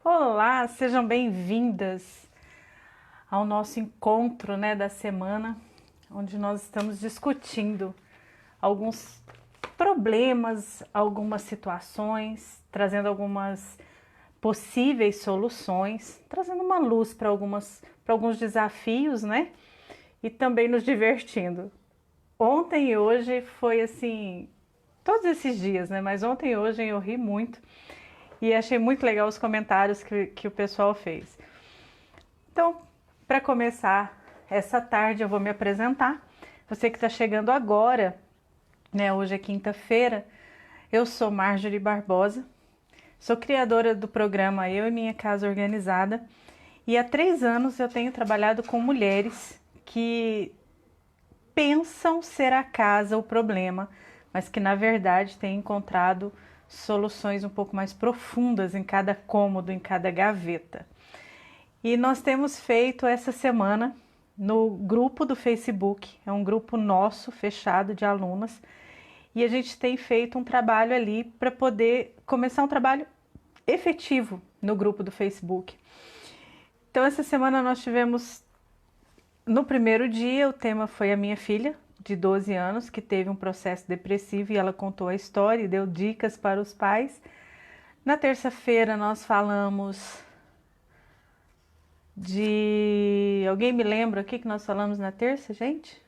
Olá, sejam bem-vindas ao nosso encontro, da semana, onde nós estamos discutindo alguns problemas, algumas situações, trazendo algumas possíveis soluções, trazendo uma luz para alguns desafios, E também nos divertindo. Ontem e hoje foi assim, todos esses dias, Mas ontem e hoje eu ri muito. E achei muito legal os comentários que o pessoal fez. Então, para começar essa tarde, eu vou me apresentar. Você que está chegando agora, hoje é quinta-feira, eu sou Marjorie Barbosa, sou criadora do programa Eu e Minha Casa Organizada e há 3 anos eu tenho trabalhado com mulheres que pensam ser a casa o problema, mas que na verdade têm encontrado soluções um pouco mais profundas em cada cômodo, em cada gaveta. E nós temos feito essa semana no grupo do Facebook, é um grupo nosso, fechado de alunas, e a gente tem feito um trabalho ali para poder começar um trabalho efetivo no grupo do Facebook. Então essa semana nós tivemos, no primeiro dia, o tema foi a minha filha, de 12 anos, que teve um processo depressivo e ela contou a história e deu dicas para os pais. Na terça-feira nós falamos de... Alguém me lembra o que nós falamos na terça, gente?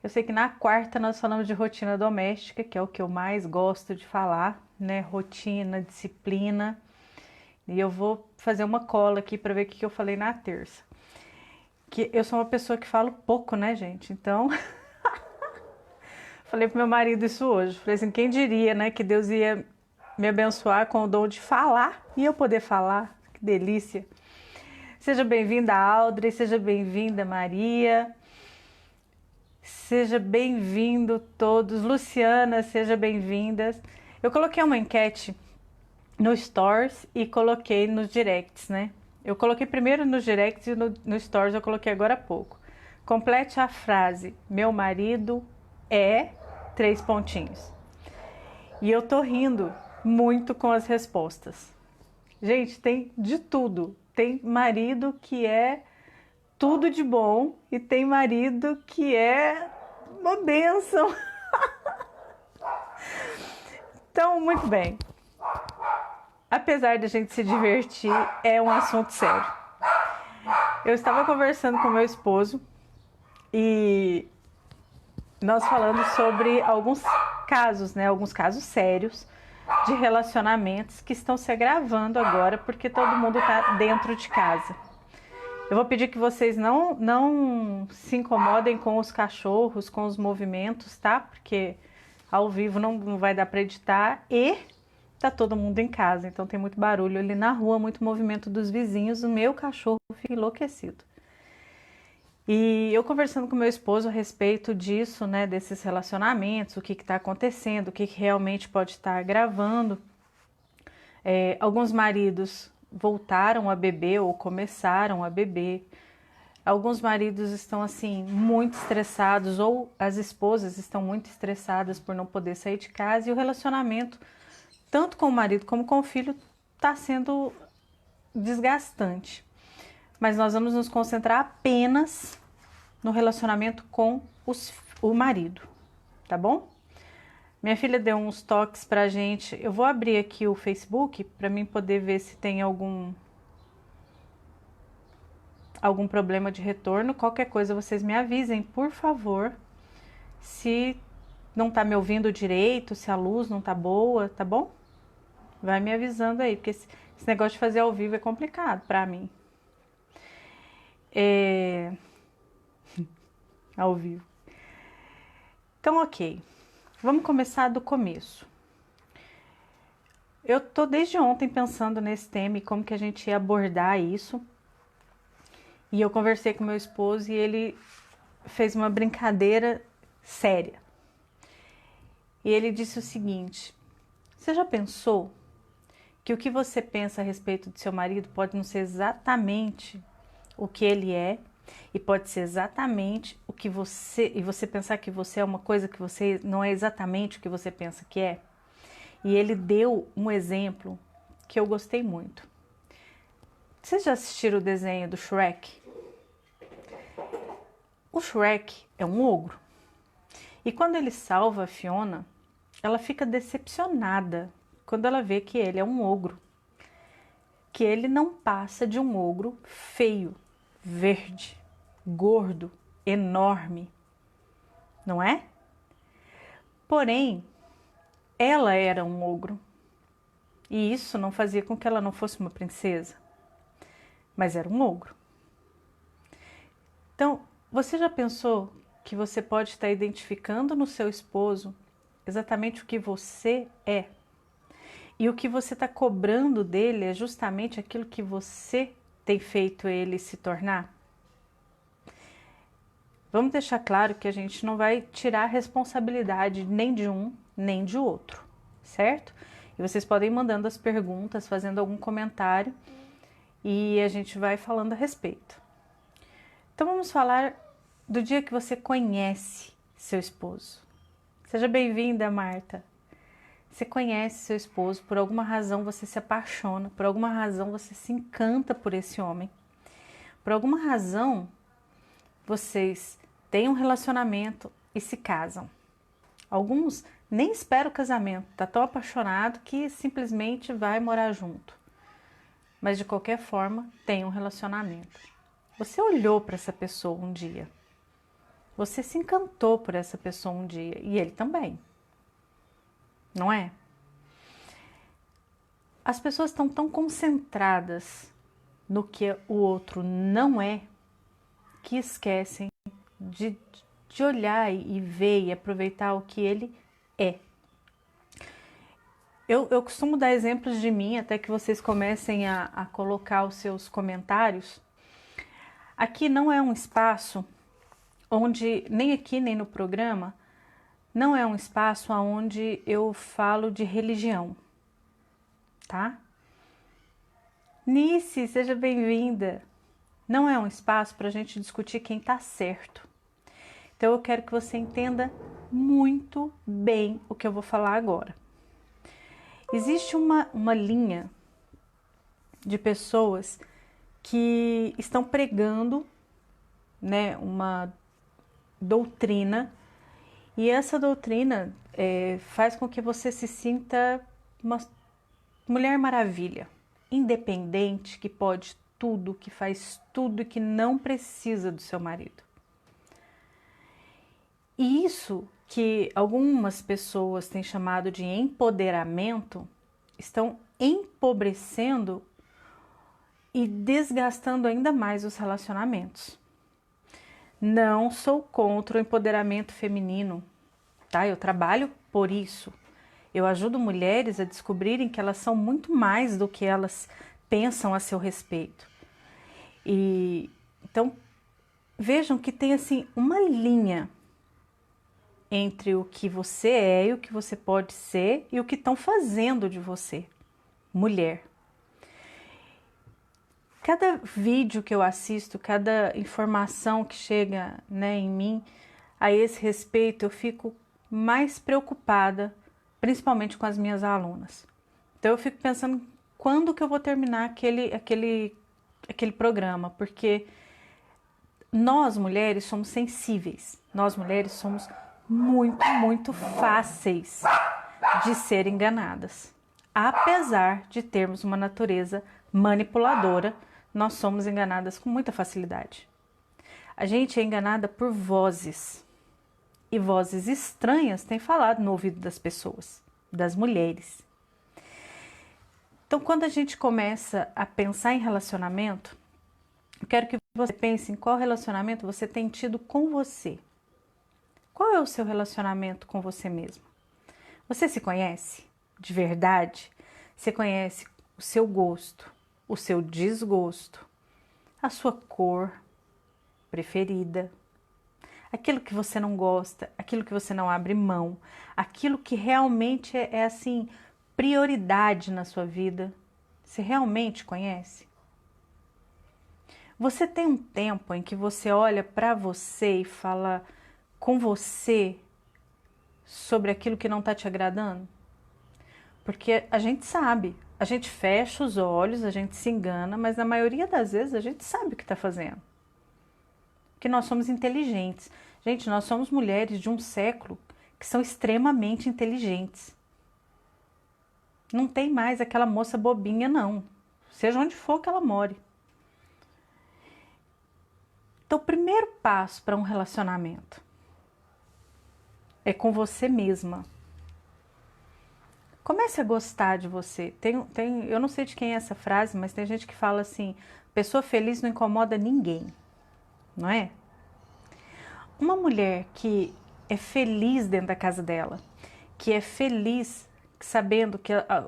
Eu sei que na quarta nós falamos de rotina doméstica, que é o que eu mais gosto de falar, Rotina, disciplina. E eu vou fazer uma cola aqui para ver o que eu falei na terça. Que eu sou uma pessoa que falo pouco, gente? Então, falei pro meu marido isso hoje. Falei assim, quem diria, que Deus ia me abençoar com o dom de falar e eu poder falar. Que delícia. Seja bem-vinda, Audrey, seja bem-vinda, Maria. Seja bem-vindo todos. Luciana, seja bem-vindas. Eu coloquei uma enquete no Stories e coloquei nos Directs, Eu coloquei primeiro nos Directs e no Stories eu coloquei agora há pouco. Complete a frase, meu marido é... 3 pontinhos. E eu tô rindo muito com as respostas. Gente, tem de tudo. Tem marido que é tudo de bom e tem marido que é uma bênção. Então, muito bem. Apesar de a gente se divertir, é um assunto sério. Eu estava conversando com meu esposo e nós falamos sobre alguns casos, alguns casos sérios de relacionamentos que estão se agravando agora porque todo mundo está dentro de casa. Eu vou pedir que vocês não se incomodem com os cachorros, com os movimentos, tá? Porque ao vivo não vai dar para editar e tá todo mundo em casa, então tem muito barulho ali na rua, muito movimento dos vizinhos, o meu cachorro fica enlouquecido. E eu conversando com meu esposo a respeito disso, desses relacionamentos, o que está acontecendo, o que realmente pode estar agravando. Alguns maridos voltaram a beber ou começaram a beber. Alguns maridos estão assim muito estressados ou as esposas estão muito estressadas por não poder sair de casa e o relacionamento tanto com o marido como com o filho, está sendo desgastante. Mas nós vamos nos concentrar apenas no relacionamento com o marido, tá bom? Minha filha deu uns toques pra gente. Eu vou abrir aqui o Facebook para mim poder ver se tem algum problema de retorno. Qualquer coisa vocês me avisem, por favor. Se não tá me ouvindo direito, se a luz não tá boa, tá bom? Vai me avisando aí, porque esse negócio de fazer ao vivo é complicado pra mim. Ao vivo. Então, ok. Vamos começar do começo. Eu tô desde ontem pensando nesse tema e como que a gente ia abordar isso. E eu conversei com meu esposo e ele fez uma brincadeira séria. E ele disse o seguinte: você já pensou que o que você pensa a respeito do seu marido pode não ser exatamente o que ele é e pode ser exatamente o que você... E você pensar que você é uma coisa que você não é exatamente o que você pensa que é? E ele deu um exemplo que eu gostei muito. Vocês já assistiram o desenho do Shrek? O Shrek é um ogro. E quando ele salva a Fiona, ela fica decepcionada quando ela vê que ele é um ogro. Que ele não passa de um ogro feio, verde, gordo, enorme. Não é? Porém, ela era um ogro. E isso não fazia com que ela não fosse uma princesa. Mas era um ogro. Então, você já pensou que você pode estar identificando no seu esposo exatamente o que você é? E o que você está cobrando dele é justamente aquilo que você tem feito ele se tornar? Vamos deixar claro que a gente não vai tirar a responsabilidade nem de um, nem de outro, certo? E vocês podem ir mandando as perguntas, fazendo algum comentário e a gente vai falando a respeito. Então vamos falar do dia que você conhece seu esposo. Seja bem-vinda, Marta. Você conhece seu esposo, por alguma razão você se apaixona, por alguma razão você se encanta por esse homem. Por alguma razão vocês têm um relacionamento e se casam. Alguns nem esperam o casamento, tá tão apaixonado que simplesmente vai morar junto. Mas de qualquer forma, tem um relacionamento. Você olhou para essa pessoa um dia. Você se encantou por essa pessoa um dia e ele também. Não é? As pessoas estão tão concentradas no que o outro não é que esquecem de olhar e ver e aproveitar o que ele é. Eu costumo dar exemplos de mim até que vocês comecem a colocar os seus comentários. Aqui não é um espaço onde, nem aqui nem no programa, não é um espaço onde eu falo de religião, tá? Nice, seja bem-vinda. Não é um espaço para a gente discutir quem tá certo. Então eu quero que você entenda muito bem o que eu vou falar agora. Existe uma linha de pessoas que estão pregando, né, uma doutrina, e essa doutrina faz com que você se sinta uma mulher maravilha, independente, que pode tudo, que faz tudo e que não precisa do seu marido. E isso que algumas pessoas têm chamado de empoderamento, estão empobrecendo e desgastando ainda mais os relacionamentos. Não sou contra o empoderamento feminino, tá? Eu trabalho por isso. Eu ajudo mulheres a descobrirem que elas são muito mais do que elas pensam a seu respeito. E então vejam que tem assim uma linha entre o que você é e o que você pode ser e o que estão fazendo de você, mulher. Cada vídeo que eu assisto, cada informação que chega, né, em mim a esse respeito, eu fico mais preocupada, principalmente com as minhas alunas. Então eu fico pensando quando que eu vou terminar aquele programa, porque nós mulheres somos sensíveis, nós mulheres somos muito fáceis de ser enganadas. Apesar de termos uma natureza manipuladora, nós somos enganadas com muita facilidade. A gente é enganada por vozes, e vozes estranhas têm falado no ouvido das pessoas, das mulheres. Então, quando a gente começa a pensar em relacionamento, eu quero que você pense em qual relacionamento você tem tido com você. Qual é o seu relacionamento com você mesmo? Você se conhece de verdade? Você conhece o seu gosto, o seu desgosto, a sua cor preferida, aquilo que você não gosta, aquilo que você não abre mão, aquilo que realmente é assim, prioridade na sua vida. Você realmente conhece? Você tem um tempo em que você olha para você e fala com você sobre aquilo que não está te agradando? Porque a gente sabe a gente fecha os olhos, a gente se engana, mas na maioria das vezes a gente sabe o que está fazendo. Porque nós somos inteligentes. Gente, nós somos mulheres de um século que são extremamente inteligentes. Não tem mais aquela moça bobinha, não. Seja onde for que ela more. Então, o primeiro passo para um relacionamento é com você mesma. Comece a gostar de você. Eu não sei de quem é essa frase, mas tem gente que fala assim, pessoa feliz não incomoda ninguém, não é? Uma mulher que é feliz dentro da casa dela, que é feliz sabendo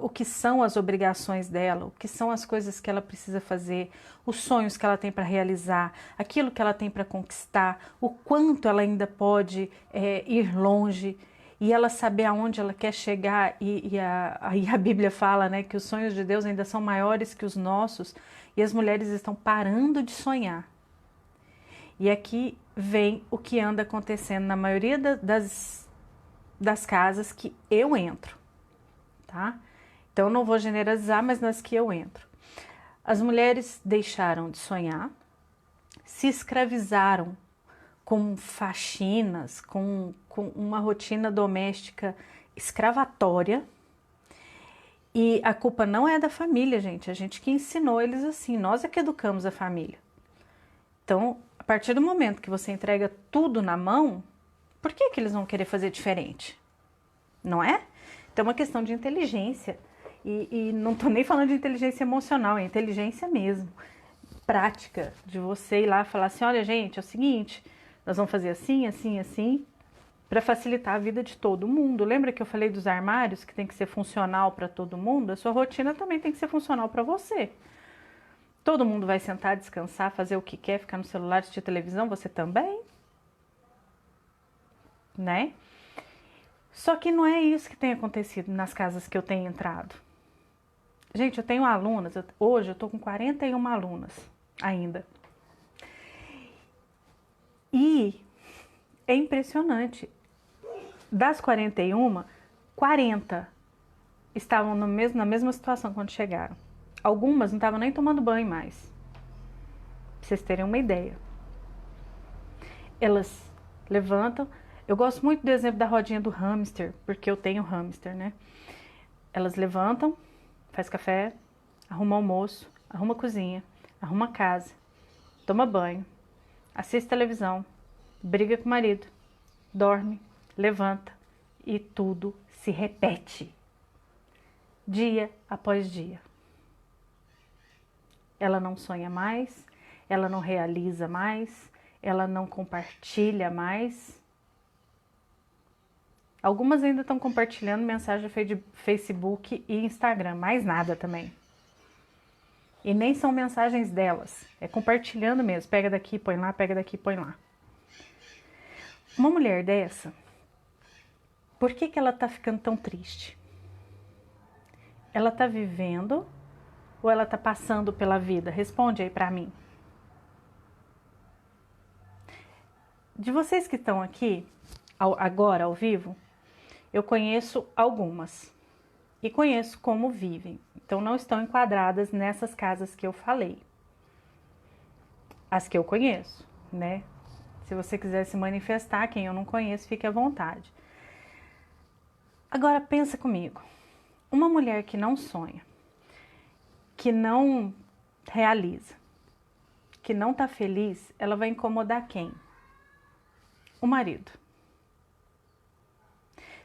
o que são as obrigações dela, o que são as coisas que ela precisa fazer, os sonhos que ela tem para realizar, aquilo que ela tem para conquistar, o quanto ela ainda pode ir longe e ela saber aonde ela quer chegar. E a Bíblia fala, né, que os sonhos de Deus ainda são maiores que os nossos e as mulheres estão parando de sonhar. E aqui vem o que anda acontecendo na maioria das casas que eu entro. Tá? Então, eu não vou generalizar, mas nas que eu entro. As mulheres deixaram de sonhar, se escravizaram com faxinas, com uma rotina doméstica escravatória. E a culpa não é da família, gente. A gente que ensinou eles assim. Nós é que educamos a família. Então, a partir do momento que você entrega tudo na mão, por que eles vão querer fazer diferente? Não é? Então é uma questão de inteligência, e não estou nem falando de inteligência emocional, é inteligência mesmo, prática, de você ir lá e falar assim, olha gente, é o seguinte, nós vamos fazer assim, assim, assim, para facilitar a vida de todo mundo. Lembra que eu falei dos armários, que tem que ser funcional para todo mundo? A sua rotina também tem que ser funcional para você. Todo mundo vai sentar, descansar, fazer o que quer, ficar no celular, assistir televisão, você também, né? Só que não é isso que tem acontecido nas casas que eu tenho entrado. Gente, eu tenho alunas, hoje eu tô com 41 alunas ainda. E é impressionante. Das 41, 40 estavam na mesma situação quando chegaram. Algumas não estavam nem tomando banho mais. Pra vocês terem uma ideia. Elas levantam. Eu gosto muito do exemplo da rodinha do hamster, porque eu tenho hamster, né? Elas levantam, faz café, arruma almoço, arruma cozinha, arruma casa, toma banho, assiste televisão, briga com o marido, dorme, levanta e tudo se repete. Dia após dia. Ela não sonha mais, ela não realiza mais, ela não compartilha mais. Algumas ainda estão compartilhando mensagem de Facebook e Instagram, mais nada também. E nem são mensagens delas, é compartilhando mesmo, pega daqui, põe lá, pega daqui, põe lá. Uma mulher dessa, por que ela tá ficando tão triste? Ela tá vivendo ou ela tá passando pela vida? Responde aí pra mim. De vocês que estão aqui, agora ao vivo, eu conheço algumas e conheço como vivem. Então não estão enquadradas nessas casas que eu falei. As que eu conheço, né? Se você quiser se manifestar, quem eu não conheço, fique à vontade. Agora pensa comigo. Uma mulher que não sonha, que não realiza, que não tá feliz, ela vai incomodar quem? O marido.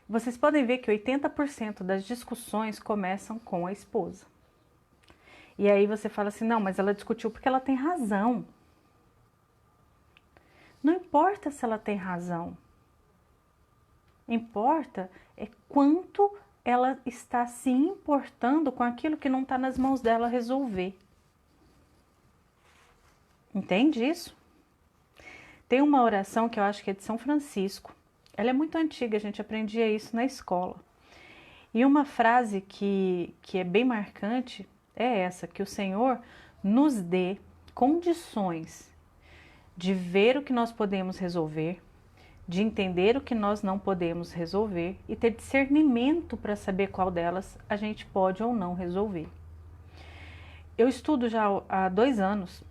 Vocês podem ver que 80% das discussões começam com a esposa. E aí você fala assim, não, mas ela discutiu porque ela tem razão. Não importa se ela tem razão. Importa é quanto ela está se importando com aquilo que não está nas mãos dela resolver. Entende isso? Tem uma oração que eu acho que é de São Francisco. Ela é muito antiga, a gente aprendia isso na escola. E uma frase que é bem marcante é essa, que o Senhor nos dê condições de ver o que nós podemos resolver, de entender o que nós não podemos resolver e ter discernimento para saber qual delas a gente pode ou não resolver. Eu estudo já há 2 anos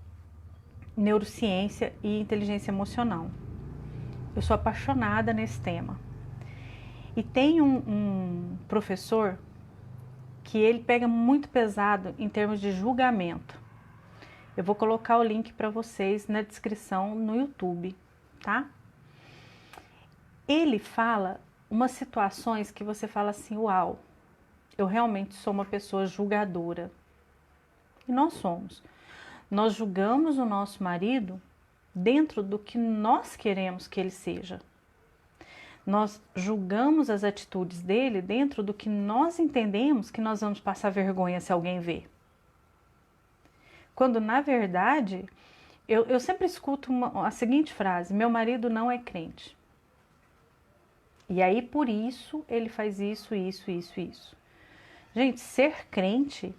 neurociência e inteligência emocional. Eu sou apaixonada nesse tema. E tem um professor que ele pega muito pesado em termos de julgamento. Eu vou colocar o link para vocês na descrição no YouTube, tá? Ele fala umas situações que você fala assim, uau, eu realmente sou uma pessoa julgadora. E nós somos. Nós julgamos o nosso marido dentro do que nós queremos que ele seja. Nós julgamos as atitudes dele dentro do que nós entendemos que nós vamos passar vergonha se alguém ver. Quando, na verdade, eu sempre escuto a seguinte frase, meu marido não é crente. E aí, por isso, ele faz isso. Gente, ser crente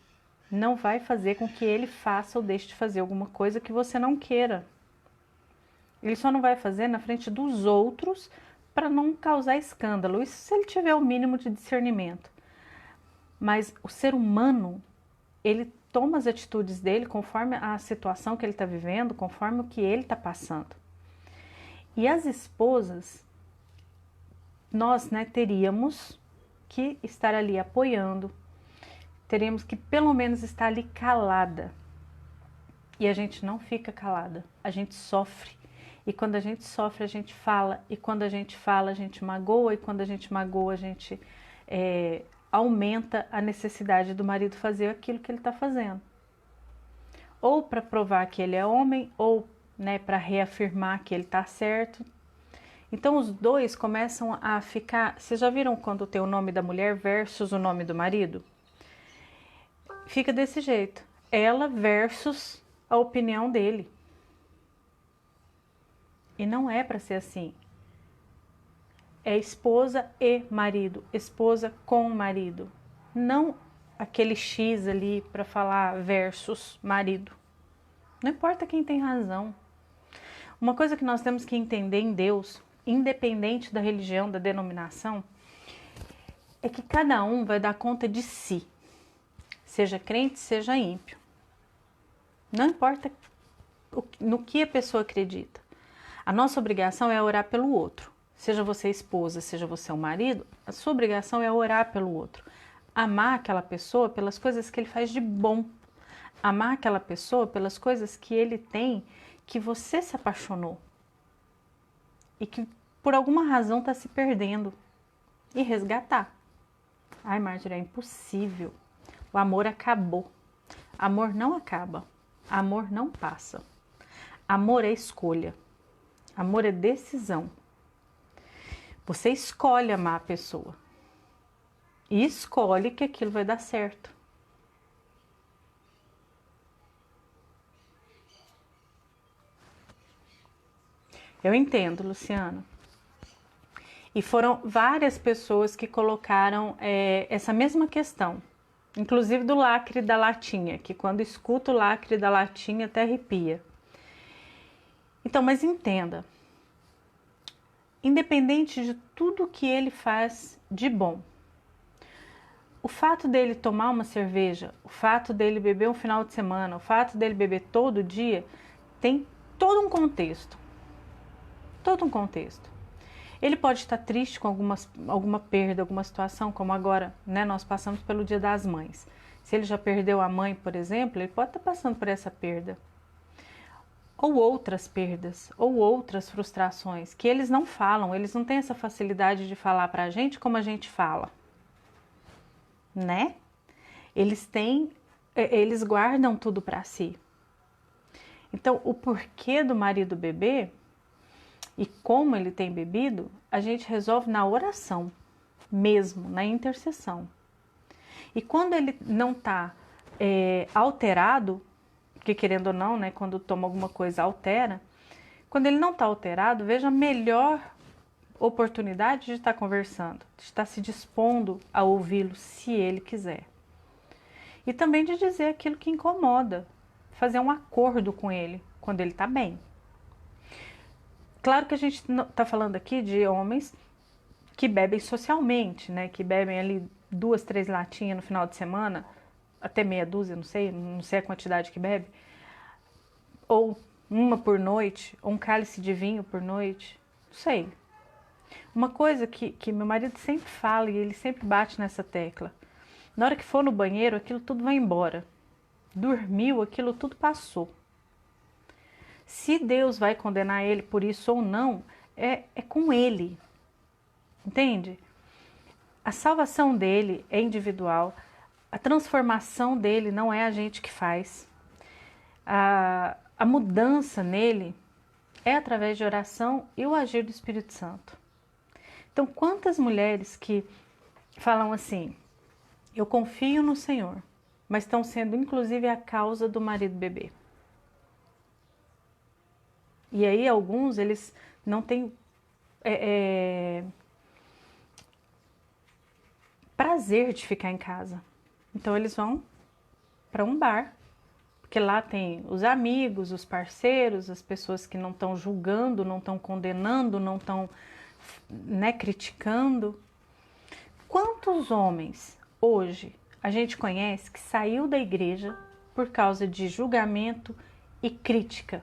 não vai fazer com que ele faça ou deixe de fazer alguma coisa que você não queira. Ele só não vai fazer na frente dos outros para não causar escândalo. Isso se ele tiver o mínimo de discernimento. Mas o ser humano, ele toma as atitudes dele conforme a situação que ele está vivendo, conforme o que ele está passando. E as esposas, nós, teríamos que estar ali apoiando, teríamos que pelo menos estar ali calada. E a gente não fica calada, a gente sofre. E quando a gente sofre, a gente fala. E quando a gente fala, a gente magoa. E quando a gente magoa, a gente aumenta a necessidade do marido fazer aquilo que ele está fazendo. Ou para provar que ele é homem, ou para reafirmar que ele está certo. Então os dois começam a ficar... Vocês já viram quando tem o nome da mulher versus o nome do marido? Fica desse jeito. Ela versus a opinião dele. E não é para ser assim. É esposa e marido, esposa com marido. Não aquele X ali para falar versus marido. Não importa quem tem razão. Uma coisa que nós temos que entender em Deus, independente da religião, da denominação, é que cada um vai dar conta de si. Seja crente, seja ímpio. Não importa no que a pessoa acredita. A nossa obrigação é orar pelo outro. Seja você esposa, seja você um marido, a sua obrigação é orar pelo outro. Amar aquela pessoa pelas coisas que ele faz de bom. Amar aquela pessoa pelas coisas que ele tem, que você se apaixonou. E que por alguma razão está se perdendo. E resgatar. Ai, Marjorie, é impossível. O amor acabou. Amor não acaba. Amor não passa. Amor é escolha. Amor é decisão. Você escolhe amar a pessoa. E escolhe que aquilo vai dar certo. Eu entendo, Luciana. E foram várias pessoas que colocaram essa mesma questão. Inclusive do lacre da latinha, que quando escuta o lacre da latinha até arrepia. Então, mas entenda. Independente de tudo que ele faz de bom, o fato dele tomar uma cerveja, o fato dele beber um final de semana, o fato dele beber todo dia, tem todo um contexto. Todo um contexto. Ele pode estar triste com alguma perda, alguma situação, como agora, nós passamos pelo Dia das Mães. Se ele já perdeu a mãe, por exemplo, ele pode estar passando por essa perda. Ou outras perdas, ou outras frustrações, que eles não falam, eles não têm essa facilidade de falar pra gente como a gente fala. Eles guardam tudo pra si. Então, o porquê do marido beber e como ele tem bebido, a gente resolve na oração, mesmo, na intercessão. E quando ele não está alterado, que querendo ou não, quando toma alguma coisa altera, quando ele não está alterado, veja a melhor oportunidade de estar conversando, de estar se dispondo a ouvi-lo, se ele quiser. E também de dizer aquilo que incomoda, fazer um acordo com ele, quando ele está bem. Claro que a gente está falando aqui de homens que bebem socialmente, né? Que bebem ali 2, 3 latinhas no final de semana, até meia dúzia, não sei a quantidade que bebe, ou uma por noite, ou um cálice de vinho por noite, não sei. Uma coisa que meu marido sempre fala e ele sempre bate nessa tecla, na hora que for no banheiro, aquilo tudo vai embora. Dormiu, aquilo tudo passou. Se Deus vai condenar ele por isso ou não, é com ele, entende? A salvação dele é individual, a transformação dele não é a gente que faz. A mudança nele é através de oração e o agir do Espírito Santo. Então, quantas mulheres que falam assim, eu confio no Senhor, mas estão sendo inclusive a causa do marido beber. E aí alguns, eles não têm prazer de ficar em casa. Então eles vão para um bar, porque lá tem os amigos, os parceiros, as pessoas que não estão julgando, não estão condenando, não estão, né, criticando. Quantos homens hoje a gente conhece que saiu da igreja por causa de julgamento e crítica?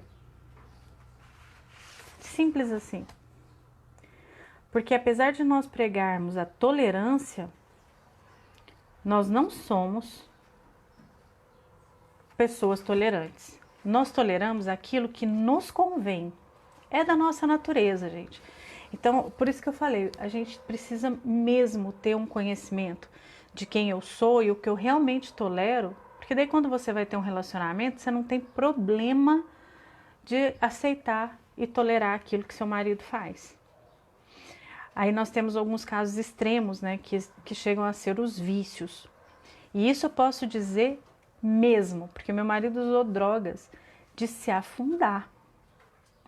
Simples assim. Porque apesar de nós pregarmos a tolerância, nós não somos pessoas tolerantes. Nós toleramos aquilo que nos convém. É da nossa natureza, gente. Então, por isso que eu falei, a gente precisa mesmo ter um conhecimento de quem eu sou e o que eu realmente tolero, porque daí quando você vai ter um relacionamento, você não tem problema de aceitar e tolerar aquilo que seu marido faz. Aí nós temos alguns casos extremos, né, que chegam a ser os vícios. E isso eu posso dizer mesmo, porque meu marido usou drogas de se afundar.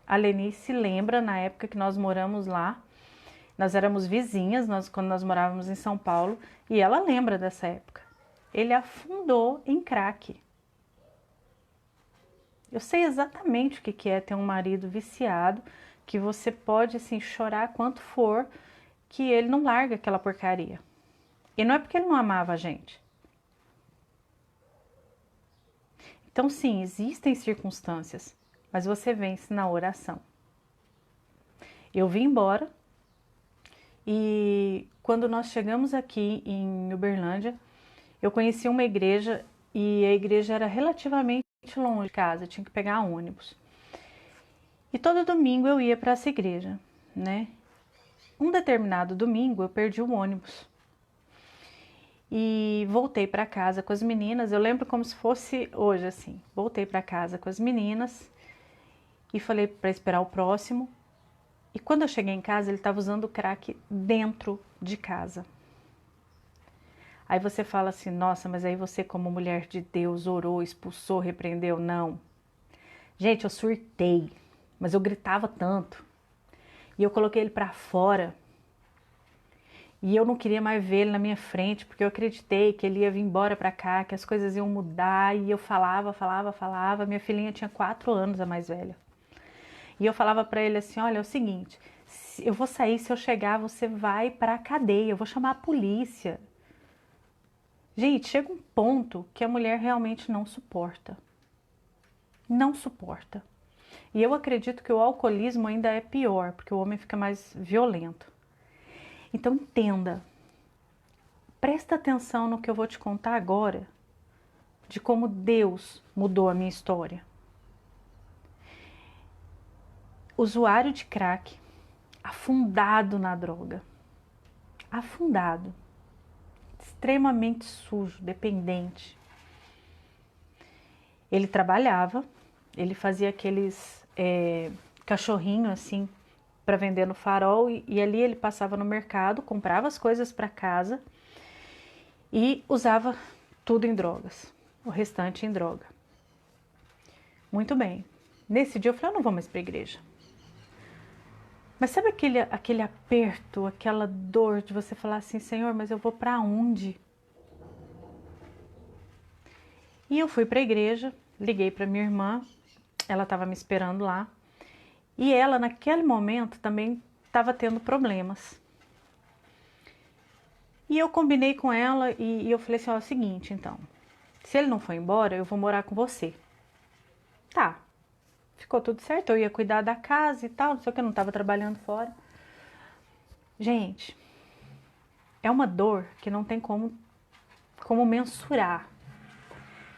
A Lenice lembra, na época que nós moramos lá, nós éramos vizinhas, quando nós morávamos em São Paulo, e ela lembra dessa época. Ele afundou em crack. Eu sei exatamente o que é ter um marido viciado, que você pode assim chorar quanto for, que ele não larga aquela porcaria. E não é porque ele não amava a gente. Então sim, existem circunstâncias, mas você vence na oração. Eu vim embora e quando nós chegamos aqui em Uberlândia, eu conheci uma igreja e a igreja era relativamente longe de casa, tinha que pegar ônibus. E todo domingo eu ia para essa igreja, né? Um determinado domingo eu perdi o ônibus e voltei para casa com as meninas. Eu lembro como se fosse hoje assim. Voltei para casa com as meninas e falei para esperar o próximo. E quando eu cheguei em casa, ele estava usando o crack dentro de casa. Aí você fala assim, nossa, mas aí você como mulher de Deus orou, expulsou, repreendeu? Não. Gente, eu surtei, mas eu gritava tanto. E eu coloquei ele para fora. E eu não queria mais ver ele na minha frente, porque eu acreditei que ele ia vir embora para cá, que as coisas iam mudar. E eu falava. Minha filhinha tinha 4 anos, a mais velha. E eu falava para ele assim, olha, é o seguinte, eu vou sair, se eu chegar, você vai para a cadeia, eu vou chamar a polícia. Gente, chega um ponto que a mulher realmente não suporta. Não suporta. E eu acredito que o alcoolismo ainda é pior, porque o homem fica mais violento. Então entenda, presta atenção no que eu vou te contar agora, de como Deus mudou a minha história. Usuário de crack, afundado na droga, afundado, extremamente sujo, dependente. Ele trabalhava, ele fazia aqueles cachorrinhos assim para vender no farol e ali ele passava no mercado, comprava as coisas para casa e usava tudo em drogas, o restante em droga. Muito bem, nesse dia eu falei, eu não vou mais para a igreja. Mas sabe aquele aperto, aquela dor de você falar assim, Senhor, mas eu vou para onde? E eu fui para a igreja, liguei para minha irmã, ela estava me esperando lá. E ela, naquele momento, também estava tendo problemas. E eu combinei com ela e eu falei assim, ó, é o seguinte, então, se ele não for embora, eu vou morar com você. Tá, ficou tudo certo, eu ia cuidar da casa e tal, não sei o que, eu não estava trabalhando fora. Gente, é uma dor que não tem como mensurar.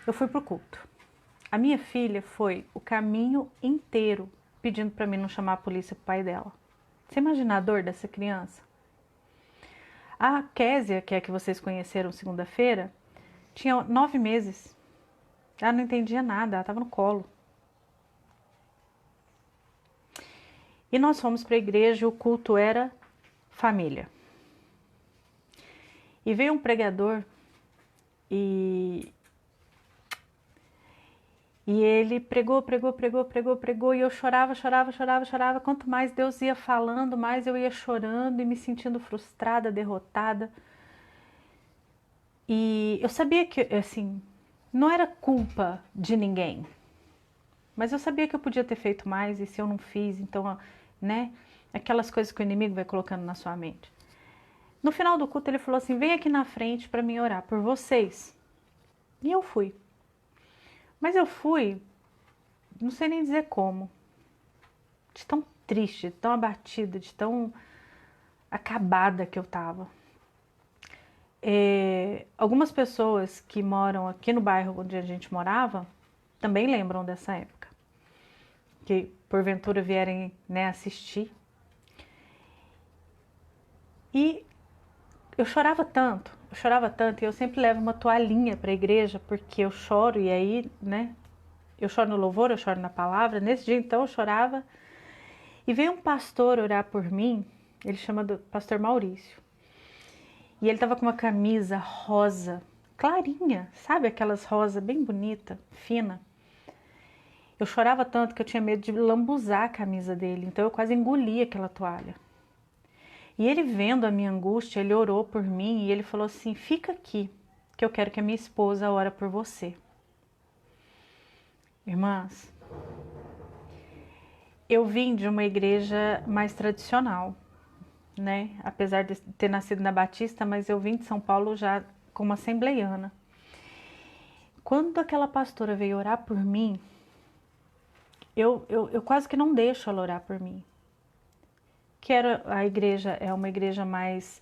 Eu fui pro culto. A minha filha foi o caminho inteiro pedindo para mim não chamar a polícia pro pai dela. Você imagina a dor dessa criança? A Késia, que é a que vocês conheceram segunda-feira, tinha 9 meses. Ela não entendia nada, ela estava no colo. E nós fomos para a igreja e o culto era família. E veio um pregador e ele pregou e eu chorava. Quanto mais Deus ia falando, mais eu ia chorando e me sentindo frustrada, derrotada. E eu sabia que, assim, não era culpa de ninguém, mas eu sabia que eu podia ter feito mais e se eu não fiz, então, né, aquelas coisas que o inimigo vai colocando na sua mente. No final do culto ele falou assim, vem aqui na frente para mim orar por vocês. E eu fui. Mas eu fui, não sei nem dizer como, de tão triste, de tão abatida, de tão acabada que eu tava. Algumas pessoas que moram aqui no bairro onde a gente morava também lembram dessa época, que porventura vierem, né, assistir. E eu chorava tanto, e eu sempre levo uma toalhinha para a igreja, porque eu choro, e aí, né, eu choro no louvor, eu choro na palavra. Nesse dia, então, eu chorava. E veio um pastor orar por mim, ele chama do pastor Maurício. E ele estava com uma camisa rosa, clarinha, sabe? Aquelas rosas bem bonita, fina. Eu chorava tanto que eu tinha medo de lambuzar a camisa dele, então eu quase engoli aquela toalha. E ele vendo a minha angústia, ele orou por mim e ele falou assim, fica aqui, que eu quero que a minha esposa ore por você. Irmãs, eu vim de uma igreja mais tradicional, né? Apesar de ter nascido na Batista, mas eu vim de São Paulo já como assembleiana. Quando aquela pastora veio orar por mim, eu quase que não deixo ela orar por mim. A igreja é uma igreja mais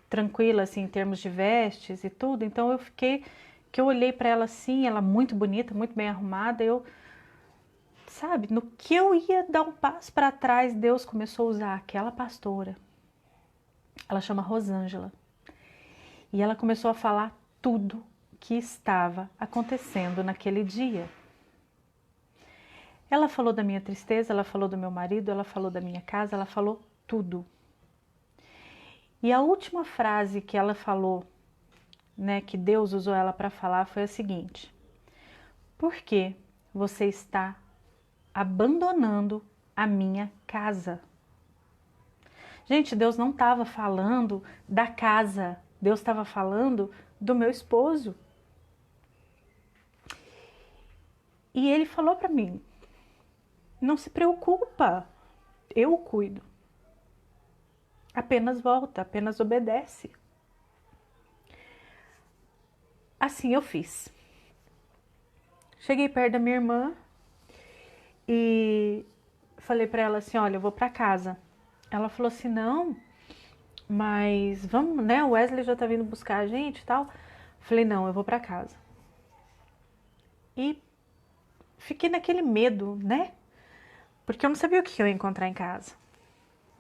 tranquila, assim, em termos de vestes e tudo, então eu olhei para ela assim, ela muito bonita, muito bem arrumada, sabe, no que eu ia dar um passo para trás, Deus começou a usar aquela pastora. Ela chama Rosângela. E ela começou a falar tudo que estava acontecendo naquele dia. Ela falou da minha tristeza, ela falou do meu marido, ela falou da minha casa, ela falou tudo. E a última frase que ela falou, né, que Deus usou ela para falar, foi a seguinte: por que você está abandonando a minha casa? Gente, Deus não estava falando da casa, Deus estava falando do meu esposo. E ele falou para mim, não se preocupa, eu cuido. Apenas volta, apenas obedece. Assim eu fiz. Cheguei perto da minha irmã e falei para ela assim, olha, eu vou para casa. Ela falou assim, não, mas vamos, né, o Wesley já tá vindo buscar a gente e tal. Falei, não, eu vou para casa. E fiquei naquele medo, né? Porque eu não sabia o que eu ia encontrar em casa.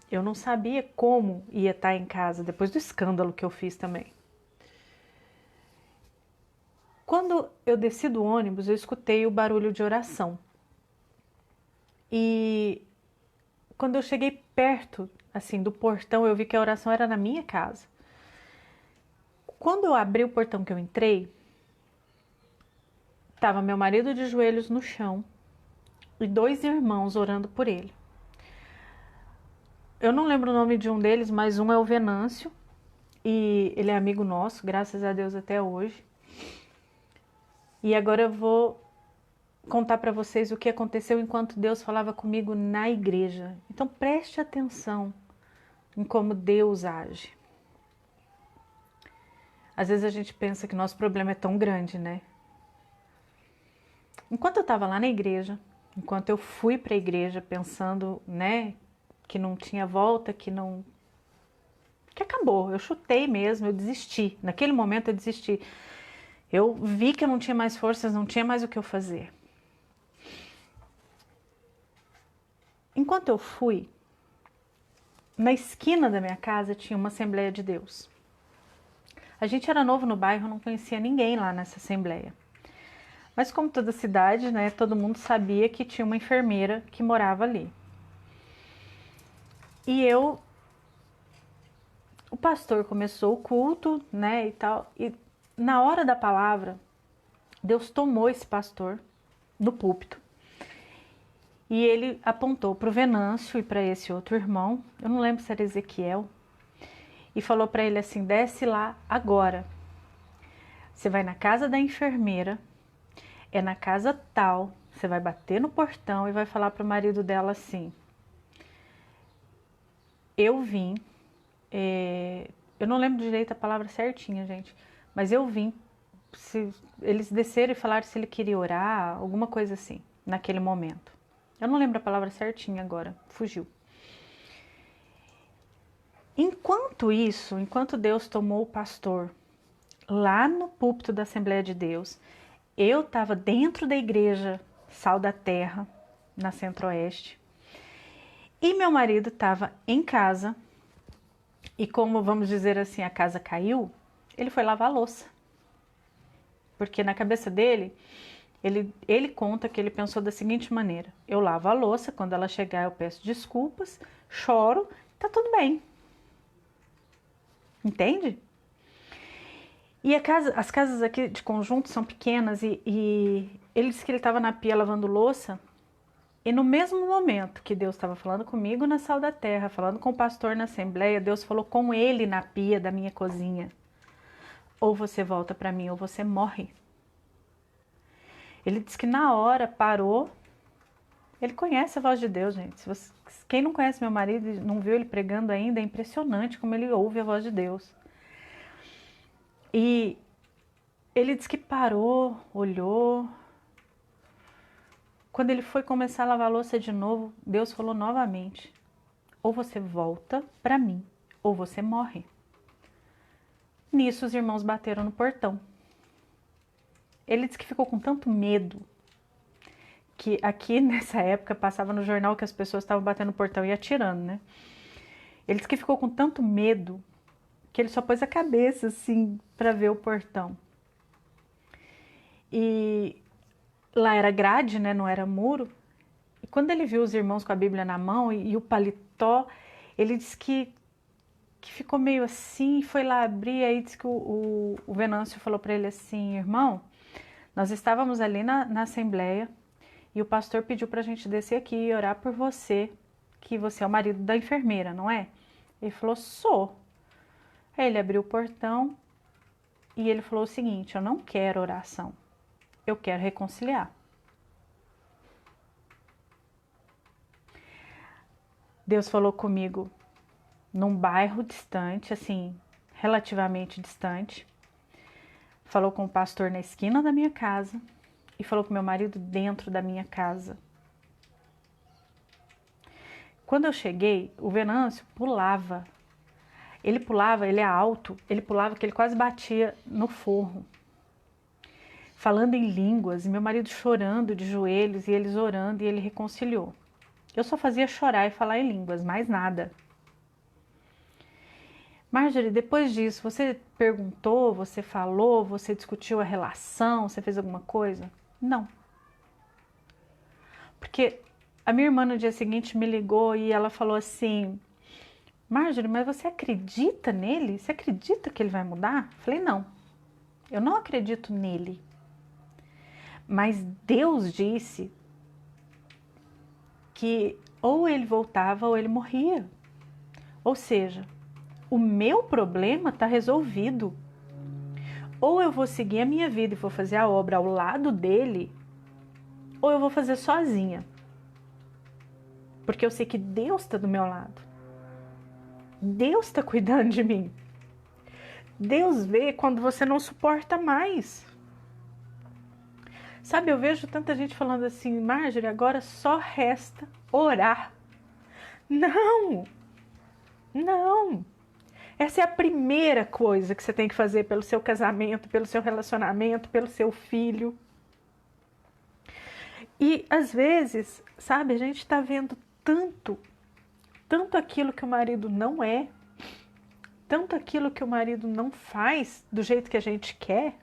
Eu não sabia como ia estar em casa, depois do escândalo que eu fiz também. Quando eu desci do ônibus, eu escutei o barulho de oração. E quando eu cheguei perto, assim, do portão, eu vi que a oração era na minha casa. Quando eu abri o portão que eu entrei, estava meu marido de joelhos no chão e 2 irmãos orando por ele. Eu não lembro o nome de um deles, mas um é o Venâncio, e ele é amigo nosso, graças a Deus até hoje. E agora eu vou contar para vocês o que aconteceu enquanto Deus falava comigo na igreja. Então preste atenção em como Deus age. Às vezes a gente pensa que nosso problema é tão grande, né? Enquanto eu estava lá na igreja, enquanto eu fui para a igreja pensando, né, que não tinha volta, que acabou, eu chutei mesmo, eu desisti. Naquele momento eu desisti. Eu vi que eu não tinha mais forças, não tinha mais o que eu fazer. Enquanto eu fui, na esquina da minha casa tinha uma Assembleia de Deus. A gente era novo no bairro, não conhecia ninguém lá nessa Assembleia. Mas como toda cidade, né, todo mundo sabia que tinha uma enfermeira que morava ali. E o pastor começou o culto, né, e tal, e na hora da palavra, Deus tomou esse pastor no púlpito e ele apontou para o Venâncio e para esse outro irmão, eu não lembro se era Ezequiel, e falou para ele assim: desce lá agora, você vai na casa da enfermeira, é na casa tal, você vai bater no portão e vai falar para o marido dela assim: eu vim, eu não lembro direito a palavra certinha, gente, mas eu vim, se eles desceram e falaram se ele queria orar, alguma coisa assim, naquele momento. Eu não lembro a palavra certinha agora, fugiu. Enquanto isso, enquanto Deus tomou o pastor lá no púlpito da Assembleia de Deus, eu estava dentro da igreja Sal da Terra, na Centro-Oeste, e meu marido estava em casa, e como vamos dizer assim, a casa caiu, ele foi lavar a louça. Porque na cabeça dele, ele conta que ele pensou da seguinte maneira: eu lavo a louça, quando ela chegar eu peço desculpas, choro, tá tudo bem. Entende? E as casas aqui de conjunto são pequenas e ele disse que ele estava na pia lavando louça e no mesmo momento que Deus estava falando comigo na Sal da Terra, falando com o pastor na Assembleia, Deus falou com ele na pia da minha cozinha: ou você volta para mim ou você morre. Ele disse que na hora parou. Ele conhece a voz de Deus, gente. Quem não conhece meu marido e não viu ele pregando ainda, é impressionante como ele ouve a voz de Deus. E ele disse que parou, olhou. Quando ele foi começar a lavar a louça de novo, Deus falou novamente: ou você volta para mim, ou você morre. Nisso os irmãos bateram no portão. Ele disse que ficou com tanto medo que aqui nessa época passava no jornal que as pessoas estavam batendo no portão e atirando, né? Ele disse que ficou com tanto medo que ele só pôs a cabeça assim para ver o portão. E lá era grade, né? Não era muro. E quando ele viu os irmãos com a Bíblia na mão e o paletó, ele disse que ficou meio assim, foi lá abrir, aí disse que o Venâncio falou para ele assim: irmão, nós estávamos ali na Assembleia e o pastor pediu para a gente descer aqui e orar por você, que você é o marido da enfermeira, não é? Ele falou: sou. Aí ele abriu o portão e ele falou o seguinte: eu não quero oração, eu quero reconciliar. Deus falou comigo num bairro distante, assim, relativamente distante. Falou com o pastor na esquina da minha casa e falou com meu marido dentro da minha casa. Quando eu cheguei, o Venâncio pulava. Ele pulava, ele é alto, ele pulava que ele quase batia no forro. Falando em línguas, e meu marido chorando de joelhos e eles orando e ele reconciliou. Eu só fazia chorar e falar em línguas, mais nada. Marjorie, depois disso, você perguntou, você falou, você discutiu a relação, você fez alguma coisa? Não. Porque a minha irmã no dia seguinte me ligou e ela falou assim: Marjorie, mas você acredita nele? Você acredita que ele vai mudar? Falei: não, eu não acredito nele. Mas Deus disse que ou ele voltava ou ele morria. Ou seja, o meu problema está resolvido. Ou eu vou seguir a minha vida e vou fazer a obra ao lado dele, ou eu vou fazer sozinha. Porque eu sei que Deus está do meu lado. Deus está cuidando de mim. Deus vê quando você não suporta mais. Sabe, eu vejo tanta gente falando assim, Marjorie, agora só resta orar. Não! Não! Essa é a primeira coisa que você tem que fazer pelo seu casamento, pelo seu relacionamento, pelo seu filho. E às vezes, sabe, a gente está vendo tanto aquilo que o marido não é, tanto aquilo que o marido não faz do jeito que a gente quer.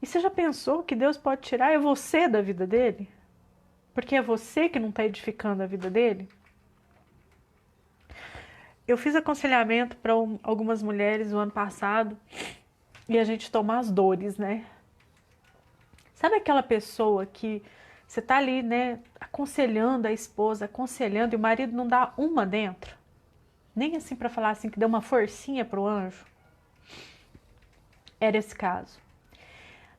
E você já pensou que Deus pode tirar você da vida dele? Porque é você que não está edificando a vida dele? Eu fiz aconselhamento para algumas mulheres o ano passado e a gente toma as dores, né? Sabe aquela pessoa que você tá ali, né, aconselhando a esposa, aconselhando e o marido não dá uma dentro? Nem assim para falar assim que deu uma forcinha pro anjo? Era esse caso.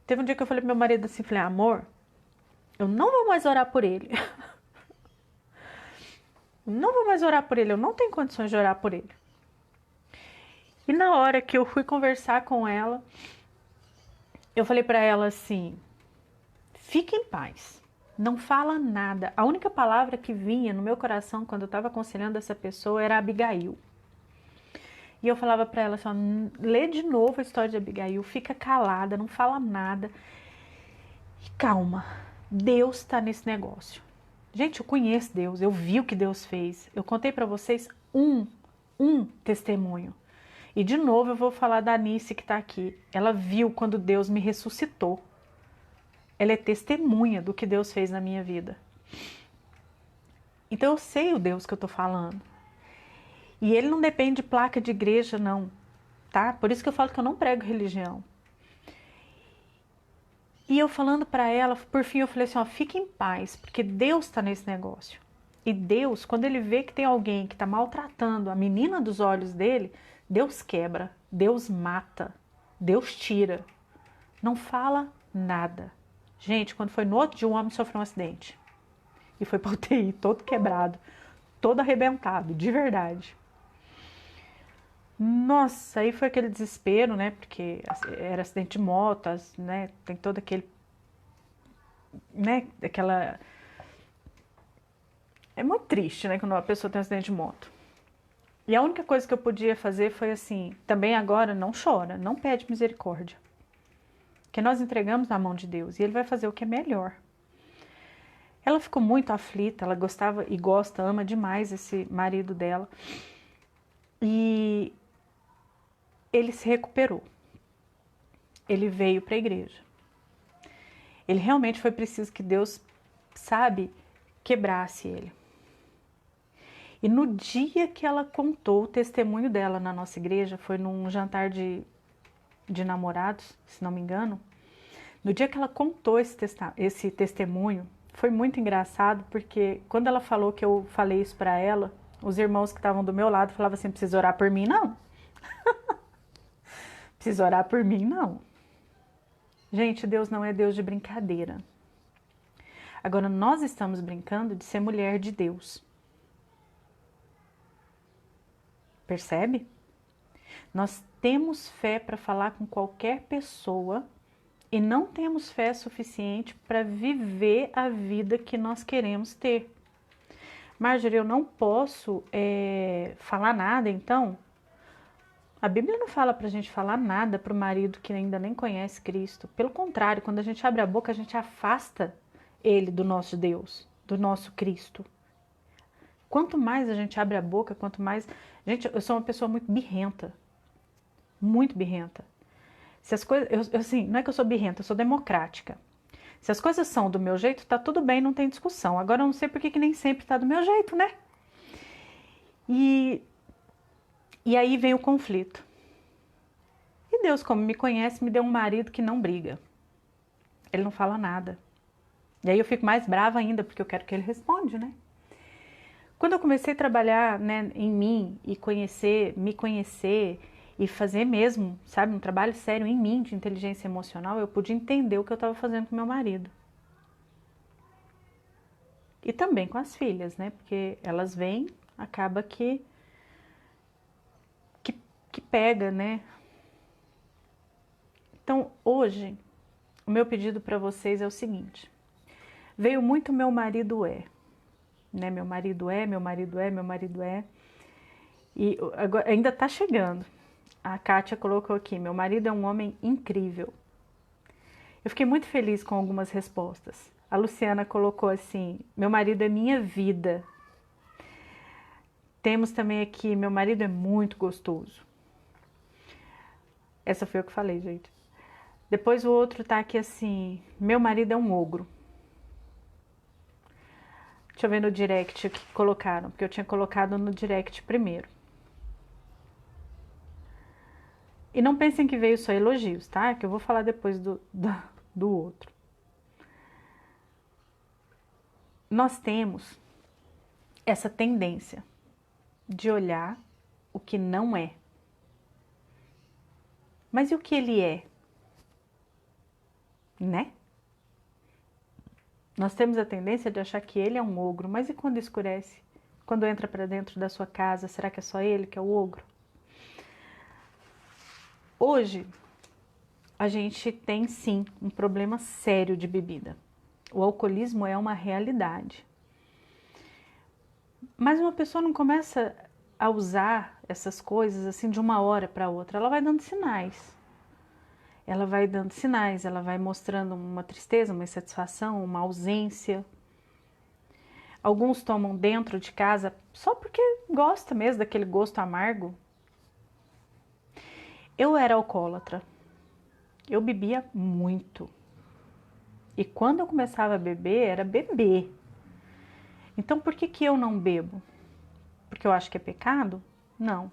Teve um dia que eu falei pro meu marido assim, falei, amor, eu não vou mais orar por ele. Não vou mais orar por ele, eu não tenho condições de orar por ele. E na hora que eu fui conversar com ela, eu falei para ela assim, fique em paz, não fala nada. A única palavra que vinha no meu coração quando eu estava aconselhando essa pessoa era Abigail. E eu falava para ela assim, lê de novo a história de Abigail, fica calada, não fala nada. E calma, Deus está nesse negócio. Gente, eu conheço Deus, eu vi o que Deus fez. Eu contei para vocês um testemunho. E de novo eu vou falar da Anice que está aqui. Ela viu quando Deus me ressuscitou. Ela é testemunha do que Deus fez na minha vida. Então eu sei o Deus que eu estou falando. E ele não depende de placa de igreja não, tá? Por isso que eu falo que eu não prego religião. E eu falando para ela, por fim eu falei assim, ó, fique em paz, porque Deus está nesse negócio. E Deus, quando ele vê que tem alguém que está maltratando a menina dos olhos dele, Deus quebra, Deus mata, Deus tira. Não fala nada. Gente, quando foi no outro dia, um homem sofreu um acidente. E foi para o UTI, todo quebrado, todo arrebentado, de verdade. Nossa, aí foi aquele desespero, né? Porque era acidente de moto, né? Tem todo aquele, né? Aquela... É muito triste, né? Quando a pessoa tem um acidente de moto. E a única coisa que eu podia fazer foi assim, também agora não chora, não pede misericórdia. Que nós entregamos na mão de Deus e Ele vai fazer o que é melhor. Ela ficou muito aflita, ela gostava e gosta, ama demais esse marido dela. E ele se recuperou. Ele veio para a igreja. Ele realmente foi preciso que Deus, sabe, quebrasse ele. E no dia que ela contou o testemunho dela na nossa igreja, foi num jantar de namorados, se não me engano. No dia que ela contou esse testemunho, foi muito engraçado, porque quando ela falou que eu falei isso para ela, os irmãos que estavam do meu lado falavam assim, precisa orar por mim, não. Precisa orar por mim, não. Gente, Deus não é Deus de brincadeira. Agora, nós estamos brincando de ser mulher de Deus. Percebe? Nós temos fé para falar com qualquer pessoa e não temos fé suficiente para viver a vida que nós queremos ter. Marjorie, eu não posso falar nada, então? A Bíblia não fala para a gente falar nada para o marido que ainda nem conhece Cristo. Pelo contrário, quando a gente abre a boca, a gente afasta ele do nosso Deus, do nosso Cristo. Quanto mais a gente abre a boca, quanto mais... Gente, eu sou uma pessoa muito birrenta. Muito birrenta. Se as coisas... assim, não é que eu sou birrenta, eu sou democrática. Se as coisas são do meu jeito, tá tudo bem, não tem discussão. Agora eu não sei por que nem sempre tá do meu jeito, né? E aí vem o conflito. E Deus, como me conhece, me deu um marido que não briga. Ele não fala nada. E aí eu fico mais brava ainda, porque eu quero que ele responda, né? Quando eu comecei a trabalhar, né, em mim e me conhecer e fazer mesmo, sabe, um trabalho sério em mim de inteligência emocional, eu pude entender o que eu estava fazendo com meu marido. E também com as filhas, né? Porque elas vêm, acaba que pega, né? Então, hoje, o meu pedido para vocês é o seguinte. Veio muito meu marido é, né? Meu marido é, meu marido é, meu marido é. E agora, ainda tá chegando. A Kátia colocou aqui, meu marido é um homem incrível. Eu fiquei muito feliz com algumas respostas. A Luciana colocou assim, meu marido é minha vida. Temos também aqui, meu marido é muito gostoso. Essa foi eu que falei, gente. Depois o outro tá aqui assim, meu marido é um ogro. Deixa eu ver no direct o que colocaram, porque eu tinha colocado no direct primeiro. E não pensem que veio só elogios, tá? Que eu vou falar depois do outro. Nós temos essa tendência de olhar o que não é. Mas e o que ele é? Né? Nós temos a tendência de achar que ele é um ogro, mas e quando escurece? Quando entra para dentro da sua casa, será que é só ele que é o ogro? Hoje, a gente tem sim um problema sério de bebida. O alcoolismo é uma realidade. Mas uma pessoa não começa a usar essas coisas assim de uma hora para outra. Ela vai dando sinais. Ela vai dando sinais, ela vai mostrando uma tristeza, uma insatisfação, uma ausência. Alguns tomam dentro de casa só porque gosta mesmo daquele gosto amargo. Eu era alcoólatra. Eu bebia muito. E quando eu começava a beber, era beber. Então por que eu não bebo? Porque eu acho que é pecado? Não.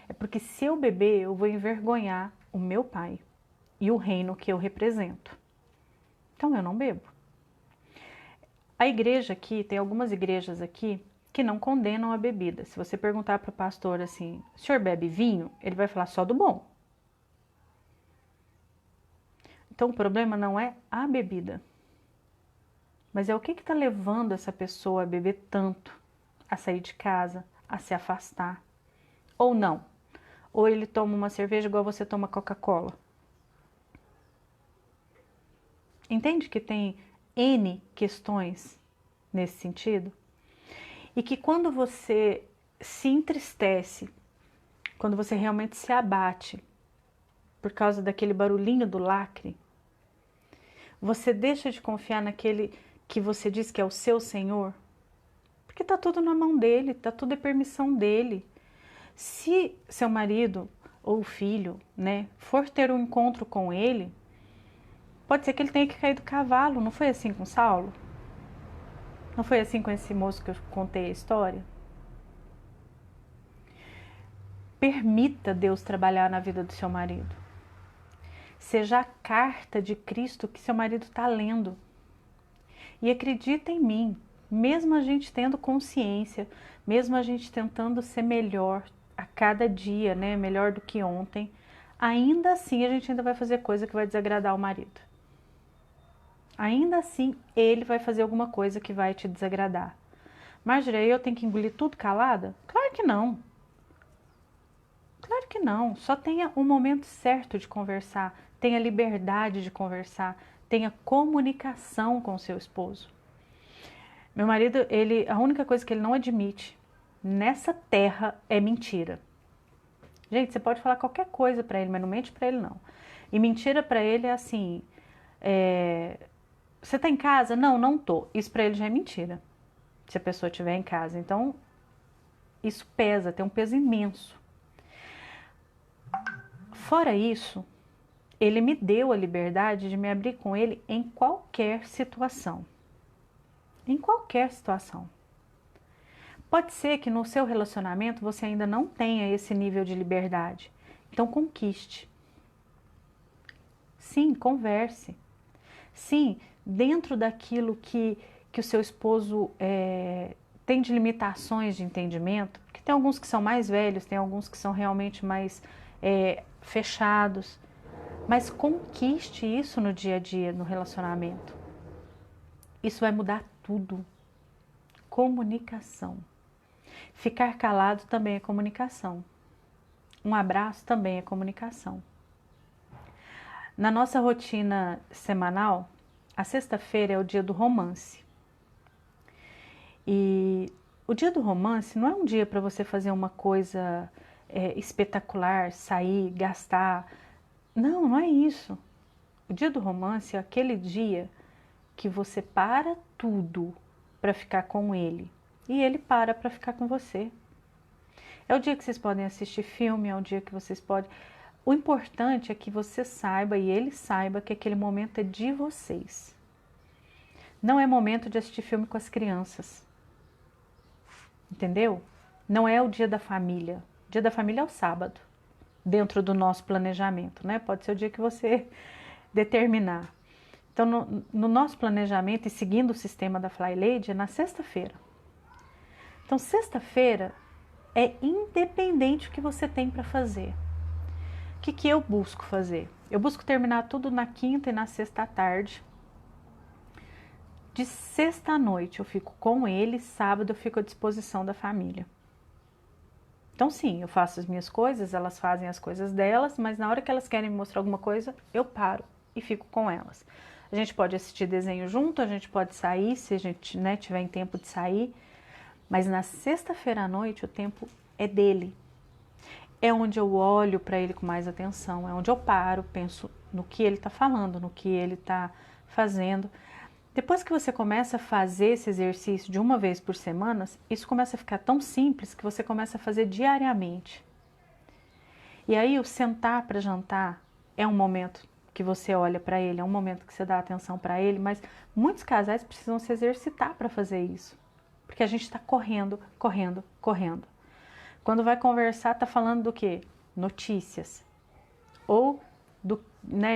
É porque se eu beber, eu vou envergonhar o meu pai e o reino que eu represento. Então eu não bebo. A igreja aqui, tem algumas igrejas aqui que não condenam a bebida. Se você perguntar para o pastor assim, o senhor bebe vinho? Ele vai falar só do bom. Então o problema não é a bebida, mas é o que está levando essa pessoa a beber tanto, a sair de casa, a se afastar. Ou não. Ou ele toma uma cerveja igual você toma Coca-Cola. Entende que tem N questões nesse sentido? E que quando você se entristece, quando você realmente se abate por causa daquele barulhinho do lacre, você deixa de confiar naquele que você diz que é o seu Senhor, porque tá tudo na mão dele, tá tudo é permissão dele. Se seu marido ou filho, né, for ter um encontro com ele, pode ser que ele tenha que cair do cavalo. Não foi assim com Saulo? Não foi assim com esse moço que eu contei a história? Permita Deus trabalhar na vida do seu marido. Seja a carta de Cristo que seu marido está lendo. E acredita em mim, mesmo a gente tendo consciência, mesmo a gente tentando ser melhor a cada dia, né, melhor do que ontem, ainda assim a gente ainda vai fazer coisa que vai desagradar o marido. Ainda assim ele vai fazer alguma coisa que vai te desagradar. Marjorie, eu tenho que engolir tudo calada? Claro que não. Claro que não. Só tenha o momento certo de conversar, tenha liberdade de conversar, tenha comunicação com seu esposo. Meu marido, a única coisa que ele não admite nessa terra é mentira. Gente, você pode falar qualquer coisa pra ele, mas não mente pra ele não. E mentira pra ele é assim, você tá em casa? Não, não tô. Isso pra ele já é mentira, se a pessoa estiver em casa. Então, isso pesa, tem um peso imenso. Fora isso, ele me deu a liberdade de me abrir com ele em qualquer situação. Em qualquer situação. Pode ser que no seu relacionamento você ainda não tenha esse nível de liberdade. Então conquiste. Sim, converse. Sim, dentro daquilo que o seu esposo tem de limitações de entendimento, porque tem alguns que são mais velhos, tem alguns que são realmente mais fechados, mas conquiste isso no dia a dia, no relacionamento. Isso vai mudar tudo. comunicação. Ficar calado também é comunicação. Um abraço também é comunicação. Na nossa rotina semanal, a sexta-feira é o dia do romance. E o dia do romance não é um dia para você fazer uma coisa espetacular, sair, gastar. Não, não é isso. O dia do romance é aquele dia que você para tudo para ficar com ele e ele para ficar com você. É o dia que vocês podem assistir filme, é o dia que vocês podem... O importante é que você saiba e ele saiba que aquele momento é de vocês. Não é momento de assistir filme com as crianças. Entendeu? Não é o dia da família. O dia da família é o sábado, dentro do nosso planejamento, né? Pode ser o dia que você determinar. Então, no nosso planejamento e seguindo o sistema da Fly Lady, é na sexta-feira. Então, sexta-feira é independente do que você tem para fazer. O que eu busco fazer? Eu busco terminar tudo na quinta e na sexta à tarde. De sexta à noite eu fico com ele, sábado eu fico à disposição da família. Então sim, eu faço as minhas coisas, elas fazem as coisas delas, mas na hora que elas querem me mostrar alguma coisa, eu paro e fico com elas. A gente pode assistir desenho junto, a gente pode sair, se a gente tiver em tempo de sair, mas na sexta-feira à noite o tempo é dele. É onde eu olho para ele com mais atenção, é onde eu paro, penso no que ele está falando, no que ele está fazendo. Depois que você começa a fazer esse exercício de uma vez por semana, isso começa a ficar tão simples que você começa a fazer diariamente. E aí o sentar para jantar é um momento que você olha para ele, é um momento que você dá atenção para ele, mas muitos casais precisam se exercitar para fazer isso. Porque a gente está correndo, correndo, correndo. Quando vai conversar, está falando do quê? Notícias. Ou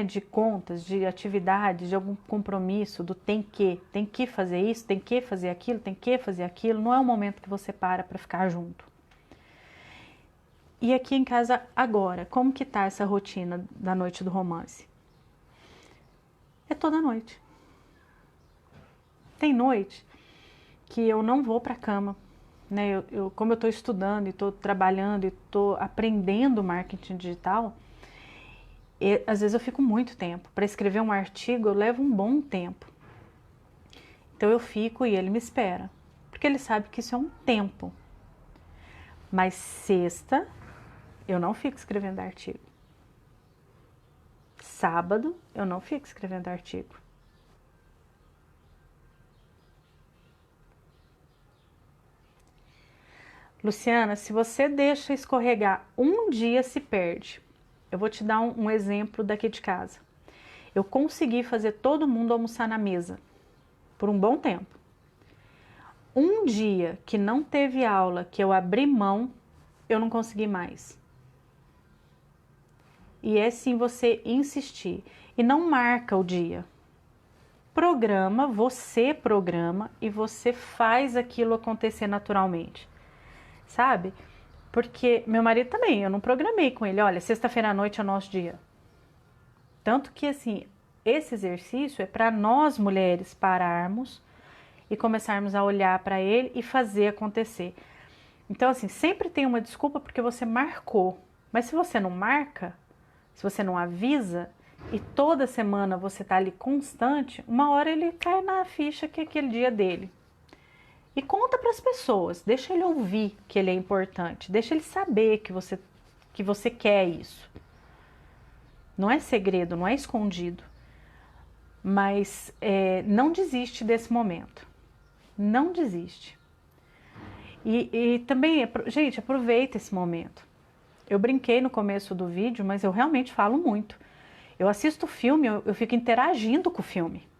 de contas, de atividades, de algum compromisso, do tem que fazer isso, tem que fazer aquilo, tem que fazer aquilo. Não é um momento que você para ficar junto. E aqui em casa agora, como que tá essa rotina da noite do romance? É toda noite. Tem noite que eu não vou para a cama, né? Como eu estou estudando e estou trabalhando e estou aprendendo marketing digital, às vezes eu fico muito tempo. Para escrever um artigo eu levo um bom tempo. Então eu fico e ele me espera, porque ele sabe que isso é um tempo. Mas sexta eu não fico escrevendo artigo. Sábado eu não fico escrevendo artigo. Luciana, se você deixa escorregar um dia, se perde. Eu vou te dar um exemplo daqui de casa. Eu consegui fazer todo mundo almoçar na mesa por um bom tempo. Um dia que não teve aula, que eu abri mão, eu não consegui mais. E é sim você insistir. E não marca o dia. Você programa e você faz aquilo acontecer naturalmente. Sabe? Porque meu marido também, eu não programei com ele, olha, sexta-feira à noite é o nosso dia. Tanto que, assim, esse exercício é para nós mulheres pararmos e começarmos a olhar para ele e fazer acontecer. Então, assim, sempre tem uma desculpa porque você marcou. Mas se você não marca, se você não avisa, e toda semana você tá ali constante, uma hora ele cai na ficha que é aquele dia dele. E conta para as pessoas, deixa ele ouvir que ele é importante, deixa ele saber que você quer isso. Não é segredo, não é escondido, mas não desiste desse momento, não desiste. E também, gente, aproveita esse momento. Eu brinquei no começo do vídeo, mas eu realmente falo muito. Eu assisto o filme, eu fico interagindo com o filme.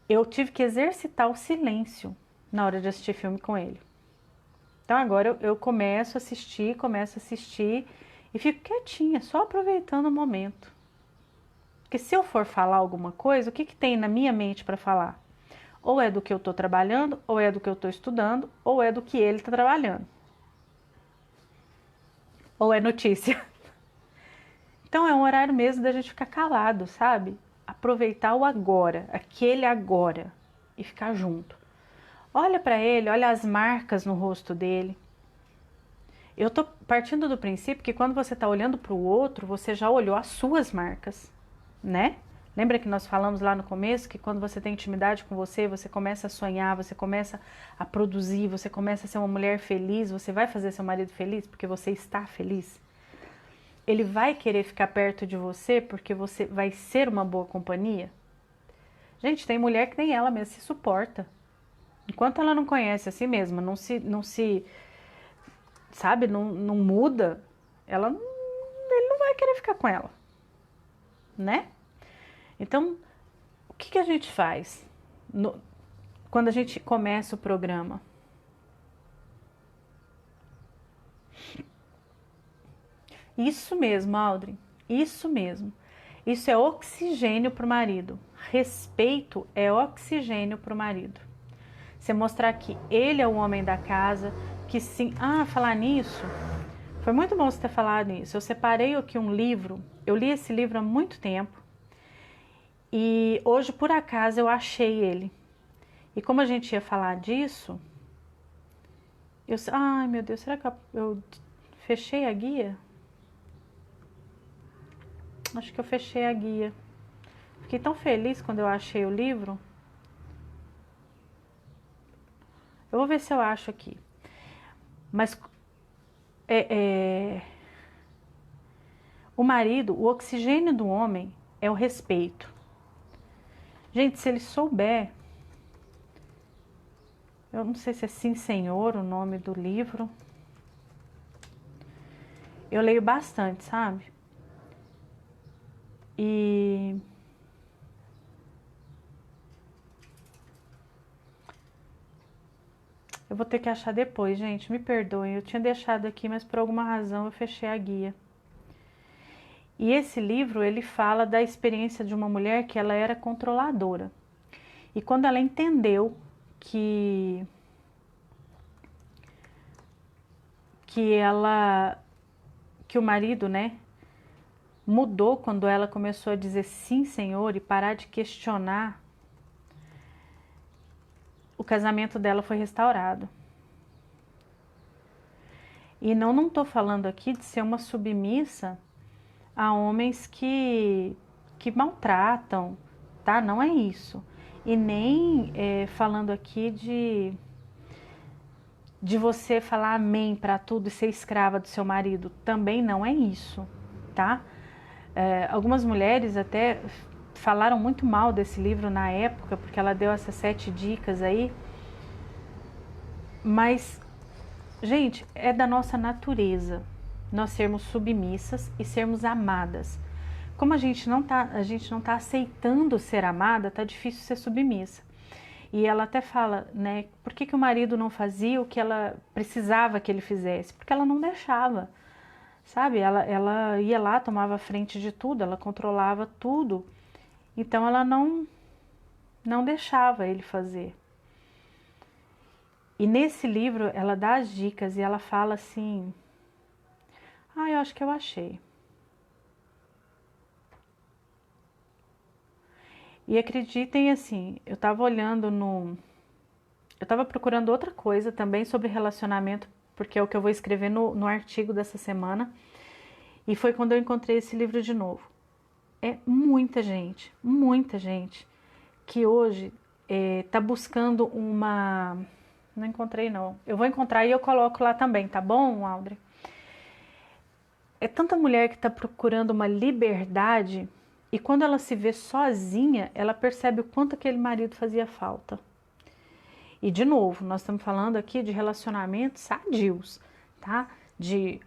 Eu tive que exercitar o silêncio na hora de assistir filme com ele. Então agora eu começo a assistir e fico quietinha, só aproveitando o momento. Porque se eu for falar alguma coisa, o que tem na minha mente para falar? Ou é do que eu estou trabalhando, ou é do que eu estou estudando, ou é do que ele está trabalhando. Ou é notícia. Então é um horário mesmo da gente ficar calado, sabe? Aproveitar o agora, aquele agora, e ficar junto. Olha para ele, olha as marcas no rosto dele. Eu tô partindo do princípio que quando você está olhando para o outro, você já olhou as suas marcas, né? Lembra que nós falamos lá no começo que quando você tem intimidade com você, você começa a sonhar, você começa a produzir, você começa a ser uma mulher feliz, você vai fazer seu marido feliz porque você está feliz? Ele vai querer ficar perto de você porque você vai ser uma boa companhia? Gente, tem mulher que nem ela mesma se suporta. Enquanto ela não conhece a si mesma, sabe, não muda, ele não vai querer ficar com ela, né? Então, o que a gente faz quando a gente começa o programa? Isso mesmo, Aldrin, isso mesmo. Isso é oxigênio para o marido. Respeito é oxigênio para o marido. Você mostrar que ele é o homem da casa, que sim... falar nisso... Foi muito bom você ter falado nisso. Eu separei aqui um livro, eu li esse livro há muito tempo e hoje, por acaso, eu achei ele. E como a gente ia falar disso, ai meu Deus, será que eu fechei a guia? Acho que eu fechei a guia. Fiquei tão feliz quando eu achei o livro. Eu vou ver se eu acho aqui. Mas o marido, o oxigênio do homem é o respeito. Gente, se ele souber, eu não sei se é Sim Senhor o nome do livro. Eu leio bastante, sabe? E eu vou ter que achar depois, gente, me perdoem. Eu tinha deixado aqui, mas por alguma razão eu fechei a guia. E esse livro, ele fala da experiência de uma mulher que ela era controladora. E quando ela entendeu que o marido, né, mudou quando ela começou a dizer sim, Senhor, e parar de questionar, o casamento dela foi restaurado. E não tô falando aqui de ser uma submissa a homens que maltratam, tá? Não é isso. E nem falando aqui de você falar amém para tudo e ser escrava do seu marido. Também não é isso, tá? Algumas mulheres até falaram muito mal desse livro na época, porque ela deu essas 7 dicas aí. Mas, gente, é da nossa natureza nós sermos submissas e sermos amadas. Como a gente não tá aceitando ser amada, tá difícil ser submissa. E ela até fala, né, por que o marido não fazia o que ela precisava que ele fizesse? Porque ela não deixava, sabe? Ela ia lá, tomava a frente de tudo, ela controlava tudo. Então ela não deixava ele fazer. E nesse livro ela dá as dicas e ela fala assim, eu acho que eu achei. E acreditem, assim, eu tava procurando outra coisa também sobre relacionamento, porque é o que eu vou escrever no artigo dessa semana. E foi quando eu encontrei esse livro de novo. É muita gente que hoje tá buscando uma... Não encontrei, não. Eu vou encontrar e eu coloco lá também, tá bom, Aldrin? É tanta mulher que está procurando uma liberdade e quando ela se vê sozinha, ela percebe o quanto aquele marido fazia falta. E de novo, nós estamos falando aqui de relacionamentos sadios, tá? De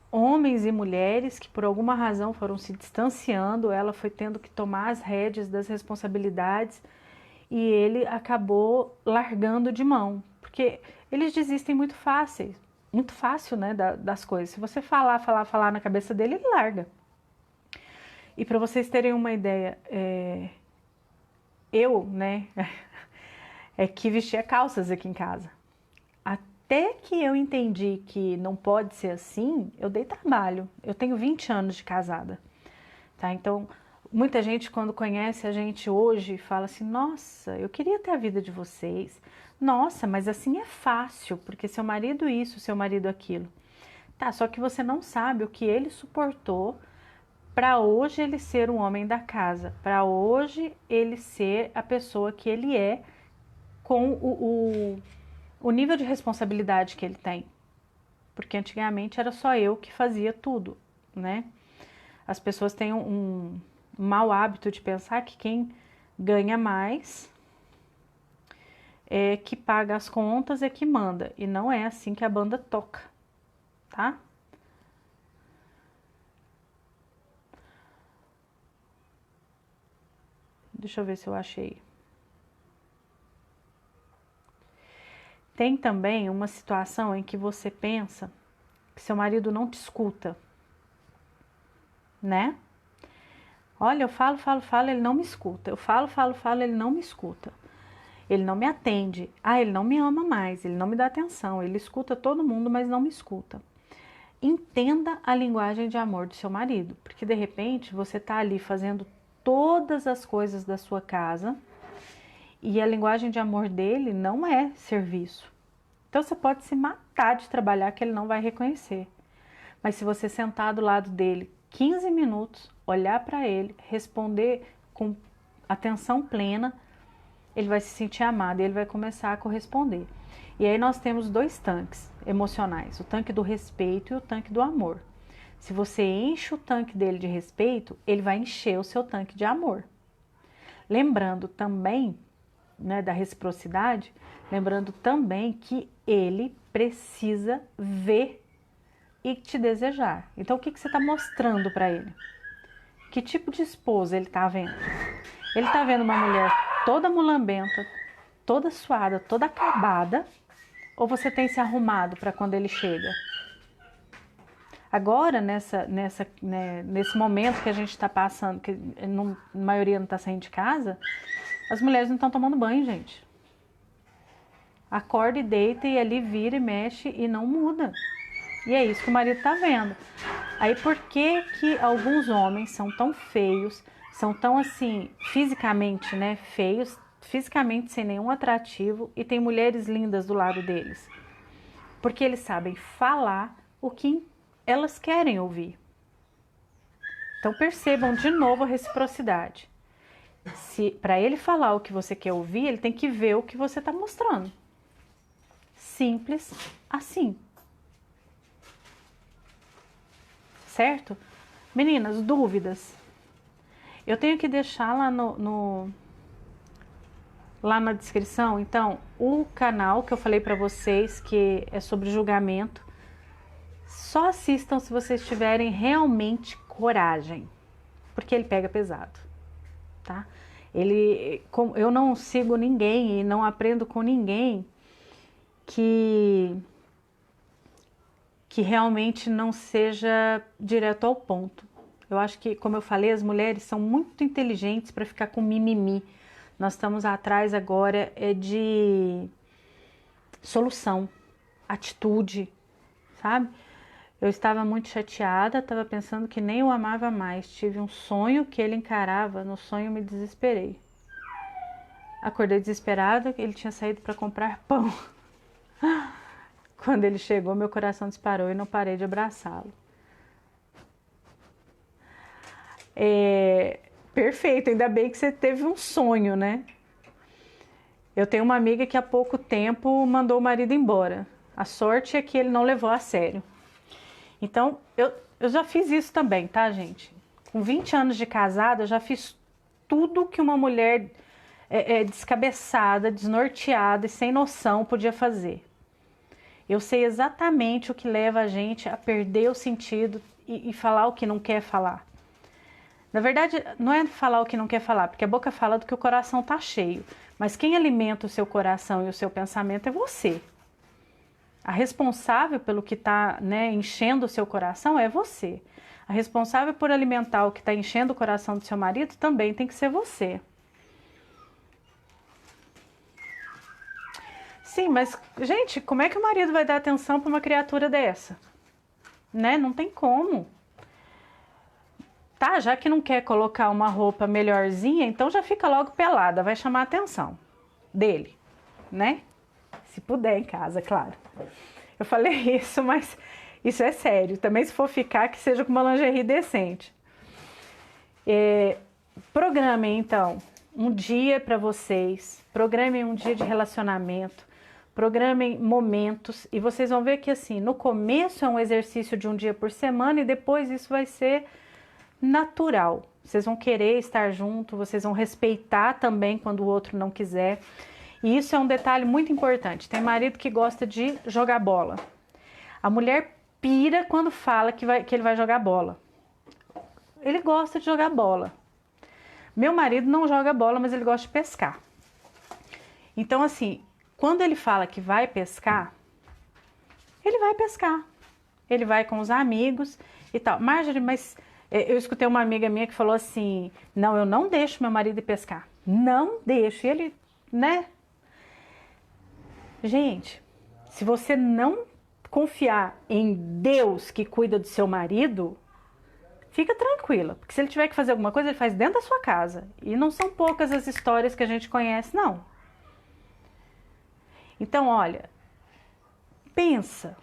homens e mulheres que por alguma razão foram se distanciando, ela foi tendo que tomar as rédeas das responsabilidades e ele acabou largando de mão, porque eles desistem muito fácil, né, das coisas. Se você falar na cabeça dele, ele larga. E para vocês terem uma ideia, eu, né, que vestia calças aqui em casa. Até que eu entendi que não pode ser assim, eu dei trabalho. Eu tenho 20 anos de casada, tá? Então, muita gente quando conhece a gente hoje fala assim, nossa, eu queria ter a vida de vocês. Nossa, mas assim é fácil, porque seu marido isso, seu marido aquilo. Tá, só que você não sabe o que ele suportou para hoje ele ser o homem da casa, para hoje ele ser a pessoa que ele é, com o nível de responsabilidade que ele tem. Porque antigamente era só eu que fazia tudo, né? As pessoas têm um mau hábito de pensar que quem ganha mais é que paga as contas, é que manda. E não é assim que a banda toca, tá? Deixa eu ver se eu achei. Tem também uma situação em que você pensa que seu marido não te escuta, né? Olha, eu falo, ele não me escuta. Eu falo, ele não me escuta. Ele não me atende. Ah, ele não me ama mais, ele não me dá atenção. Ele escuta todo mundo, mas não me escuta. Entenda a linguagem de amor do seu marido, porque de repente você tá ali fazendo todas as coisas da sua casa e a linguagem de amor dele não é serviço. Então você pode se matar de trabalhar que ele não vai reconhecer. Mas se você sentar do lado dele 15 minutos, olhar para ele, responder com atenção plena, ele vai se sentir amado e ele vai começar a corresponder. E aí nós temos dois tanques emocionais, o tanque do respeito e o tanque do amor. Se você enche o tanque dele de respeito, ele vai encher o seu tanque de amor. Lembrando também, né, da reciprocidade, lembrando também que ele precisa ver e te desejar. Então o que você está mostrando para ele? Que tipo de esposa ele está vendo? Ele está vendo uma mulher toda mulambenta, toda suada, toda acabada, ou você tem se arrumado para quando ele chega? Agora, nesse momento que a gente está passando, que a maioria não está saindo de casa, as mulheres não estão tomando banho, gente. Acorda e deita e ali vira e mexe e não muda. E é isso que o marido está vendo. Aí por que alguns homens são tão feios, são tão assim, fisicamente, né, feios, fisicamente sem nenhum atrativo, e tem mulheres lindas do lado deles? Porque eles sabem falar o que elas querem ouvir. Então percebam de novo a reciprocidade. Se para ele falar o que você quer ouvir, ele tem que ver o que você está mostrando. Simples assim. Certo? Meninas, dúvidas? Eu tenho que deixar lá lá na descrição, então, o canal que eu falei para vocês, que é sobre julgamento. Só assistam se vocês tiverem realmente coragem, porque ele pega pesado, tá? Eu não sigo ninguém e não aprendo com ninguém que realmente não seja direto ao ponto. Eu acho que, como eu falei, as mulheres são muito inteligentes para ficar com mimimi. Nós estamos atrás agora de solução, atitude, sabe? Eu estava muito chateada, estava pensando que nem o amava mais. Tive um sonho que ele encarava, no sonho me desesperei. Acordei desesperada, ele tinha saído para comprar pão. Quando ele chegou, meu coração disparou e não parei de abraçá-lo. Perfeito, ainda bem que você teve um sonho, né? Eu tenho uma amiga que há pouco tempo mandou o marido embora. A sorte é que ele não levou a sério. Então, eu já fiz isso também, tá, gente? Com 20 anos de casada, eu já fiz tudo que uma mulher descabeçada, desnorteada e sem noção podia fazer. Eu sei exatamente o que leva a gente a perder o sentido e falar o que não quer falar. Na verdade, não é falar o que não quer falar, porque a boca fala do que o coração tá cheio. Mas quem alimenta o seu coração e o seu pensamento é você. A responsável pelo que está, né, enchendo o seu coração é você. A responsável por alimentar o que está enchendo o coração do seu marido também tem que ser você. Sim, mas, gente, como é que o marido vai dar atenção para uma criatura dessa? Né? Não tem como. Tá, já que não quer colocar uma roupa melhorzinha, então já fica logo pelada, vai chamar a atenção dele, né? Se puder em casa, claro. Eu falei isso, mas isso é sério. Também se for ficar, que seja com uma lingerie decente. Programem, então, um dia para vocês. Programem um dia de relacionamento. Programem momentos. E vocês vão ver que, assim, no começo é um exercício de um dia por semana e depois isso vai ser natural. Vocês vão querer estar junto, vocês vão respeitar também quando o outro não quiser. E isso é um detalhe muito importante. Tem marido que gosta de jogar bola. A mulher pira quando fala que ele vai jogar bola. Ele gosta de jogar bola. Meu marido não joga bola, mas ele gosta de pescar. Então, assim, quando ele fala que vai pescar, ele vai pescar. Ele vai com os amigos e tal. Marjorie, mas eu escutei uma amiga minha que falou assim, não, eu não deixo meu marido ir pescar. Não deixo. E ele, né? Gente, se você não confiar em Deus que cuida do seu marido, fica tranquila. Porque se ele tiver que fazer alguma coisa, ele faz dentro da sua casa. E não são poucas as histórias que a gente conhece, não. Então, olha, pensa.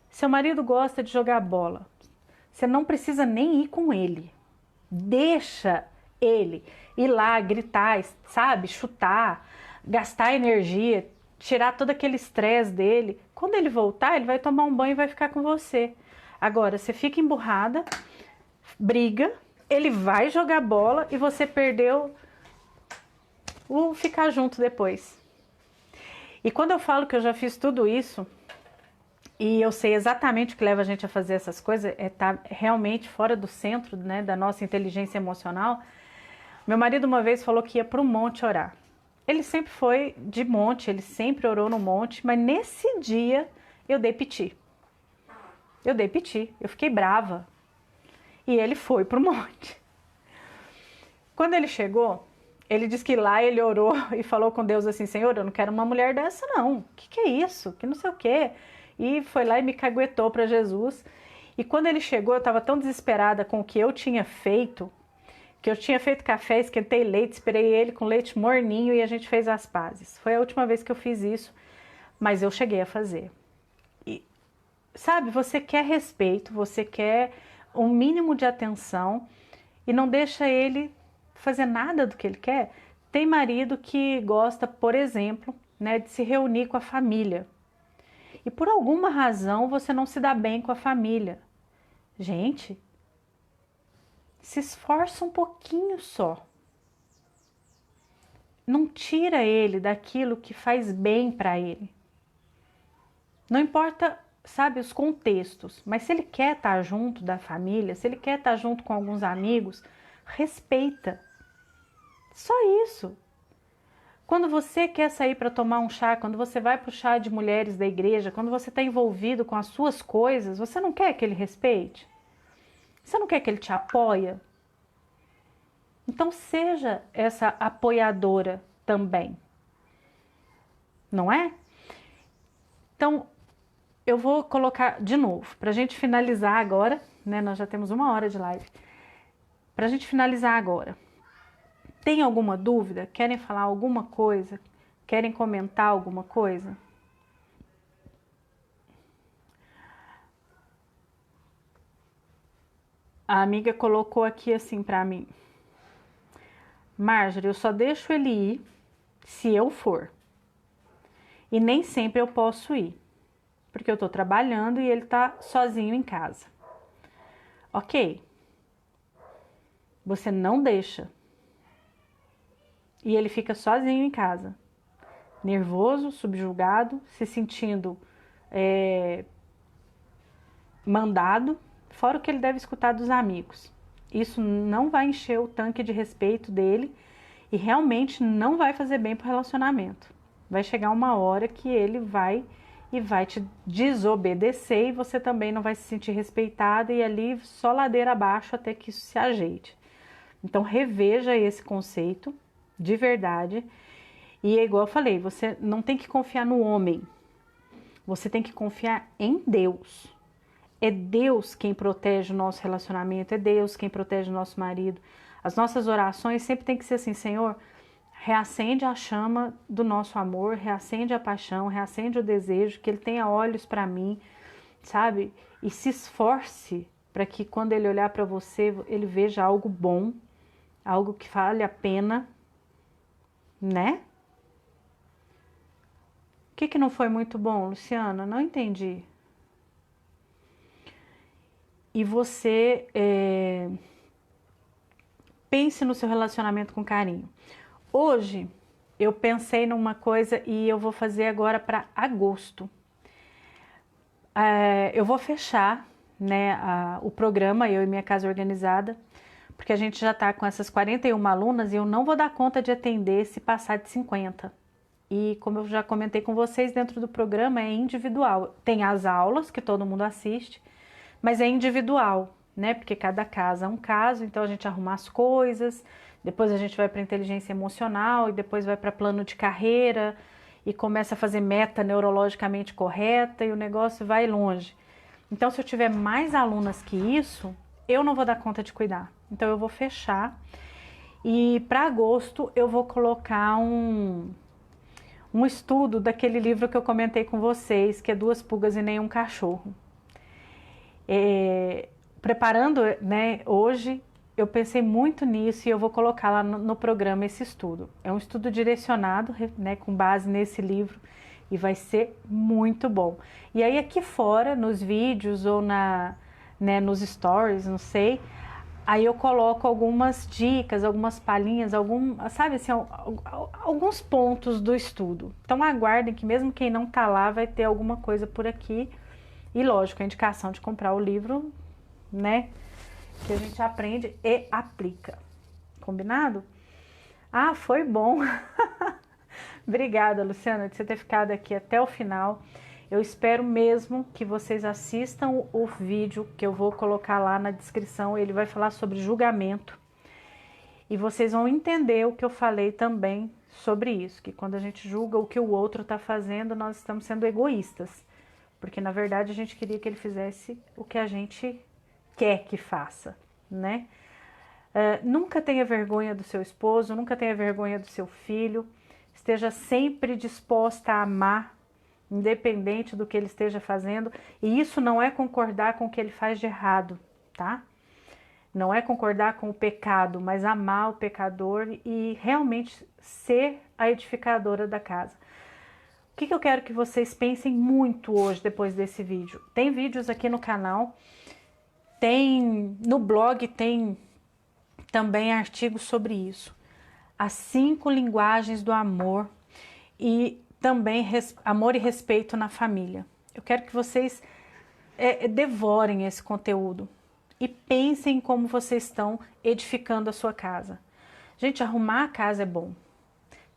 Seu marido gosta de jogar bola. Você não precisa nem ir com ele. Deixa ele ir lá, gritar, sabe? Chutar, gastar energia, tirar todo aquele estresse dele. Quando ele voltar, ele vai tomar um banho e vai ficar com você. Agora, você fica emburrada, briga, ele vai jogar bola e você perdeu o ficar junto depois. E quando eu falo que eu já fiz tudo isso, e eu sei exatamente o que leva a gente a fazer essas coisas, é estar realmente fora do centro, né, da nossa inteligência emocional. Meu marido uma vez falou que ia para o monte orar. Ele sempre foi de monte, ele sempre orou no monte, mas nesse dia eu dei piti. Eu fiquei brava. E ele foi para o monte. Quando ele chegou, ele disse que lá ele orou e falou com Deus assim, Senhor, eu não quero uma mulher dessa não. Que é isso? Que não sei o quê. E foi lá e me caguetou para Jesus. E quando ele chegou, eu estava tão desesperada com o que eu tinha feito, que eu tinha feito café, esquentei leite, esperei ele com leite morninho e a gente fez as pazes. Foi a última vez que eu fiz isso, mas eu cheguei a fazer. E, sabe, você quer respeito, você quer um mínimo de atenção e não deixa ele fazer nada do que ele quer. Tem marido que gosta, por exemplo, né, de se reunir com a família. E por alguma razão você não se dá bem com a família. Gente, se esforça um pouquinho só. Não tira ele daquilo que faz bem para ele. Não importa, sabe, os contextos, mas se ele quer estar junto da família, se ele quer estar junto com alguns amigos, respeita. Só isso. Quando você quer sair para tomar um chá, quando você vai para o chá de mulheres da igreja, quando você está envolvido com as suas coisas, você não quer que ele respeite? Você não quer que ele te apoie? Então seja essa apoiadora também. Não é? Então, eu vou colocar de novo, para a gente finalizar agora, né? Nós já temos 1 hora de live. Para a gente finalizar agora. Tem alguma dúvida? Querem falar alguma coisa? Querem comentar alguma coisa? A amiga colocou aqui assim para mim. Marjorie, eu só deixo ele ir se eu for. E nem sempre eu posso ir. Porque eu estou trabalhando e ele está sozinho em casa. Ok. Você não deixa. E ele fica sozinho em casa, nervoso, subjugado, se sentindo mandado, fora o que ele deve escutar dos amigos. Isso não vai encher o tanque de respeito dele e realmente não vai fazer bem para o relacionamento. Vai chegar uma hora que ele vai te desobedecer e você também não vai se sentir respeitada e ali só ladeira abaixo até que isso se ajeite. Então reveja esse conceito. De verdade, e é igual eu falei, você não tem que confiar no homem, você tem que confiar em Deus. É Deus quem protege o nosso relacionamento, é Deus quem protege o nosso marido. As nossas orações sempre tem que ser assim, Senhor, reacende a chama do nosso amor, reacende a paixão, reacende o desejo, que ele tenha olhos para mim, sabe? E se esforce para que quando ele olhar para você, ele veja algo bom, algo que vale a pena, né? O que não foi muito bom, Luciana? Não entendi. E você pense no seu relacionamento com carinho. Hoje eu pensei numa coisa e eu vou fazer agora para agosto. Eu vou fechar, né, o programa, eu e minha casa organizada, porque a gente já está com essas 41 alunas e eu não vou dar conta de atender se passar de 50. E como eu já comentei com vocês, dentro do programa é individual. Tem as aulas que todo mundo assiste, mas é individual, né? Porque cada casa é um caso, então a gente arruma as coisas, depois a gente vai para inteligência emocional e depois vai para plano de carreira e começa a fazer meta neurologicamente correta e o negócio vai longe. Então, se eu tiver mais alunas que isso, eu não vou dar conta de cuidar. Então, eu vou fechar e para agosto eu vou colocar um estudo daquele livro que eu comentei com vocês, que é Duas Pulgas e Nenhum Cachorro. Preparando, né, hoje, eu pensei muito nisso e eu vou colocar lá no programa esse estudo. É um estudo direcionado, né, com base nesse livro e vai ser muito bom. E aí aqui fora, nos vídeos ou né, nos stories, não sei, aí eu coloco algumas dicas, algumas palhinhas, sabe assim, alguns pontos do estudo. Então aguardem que mesmo quem não tá lá vai ter alguma coisa por aqui. E lógico, a indicação de comprar o livro, né, que a gente aprende e aplica. Combinado? Ah, foi bom. Obrigada, Luciana, de você ter ficado aqui até o final. Eu espero mesmo que vocês assistam o vídeo que eu vou colocar lá na descrição. Ele vai falar sobre julgamento. E vocês vão entender o que eu falei também sobre isso. Que quando a gente julga o que o outro está fazendo, nós estamos sendo egoístas. Porque, na verdade, a gente queria que ele fizesse o que a gente quer que faça, né? Nunca tenha vergonha do seu esposo, nunca tenha vergonha do seu filho. Esteja sempre disposta a amar, independente do que ele esteja fazendo. E isso não é concordar com o que ele faz de errado, tá? Não é concordar com o pecado, mas amar o pecador e realmente ser a edificadora da casa. O que eu quero que vocês pensem muito hoje, depois desse vídeo? Tem vídeos aqui no canal, no blog tem também artigos sobre isso. As 5 linguagens do amor e também amor e respeito na família. Eu quero que vocês devorem esse conteúdo e pensem em como vocês estão edificando a sua casa. Gente, arrumar a casa é bom.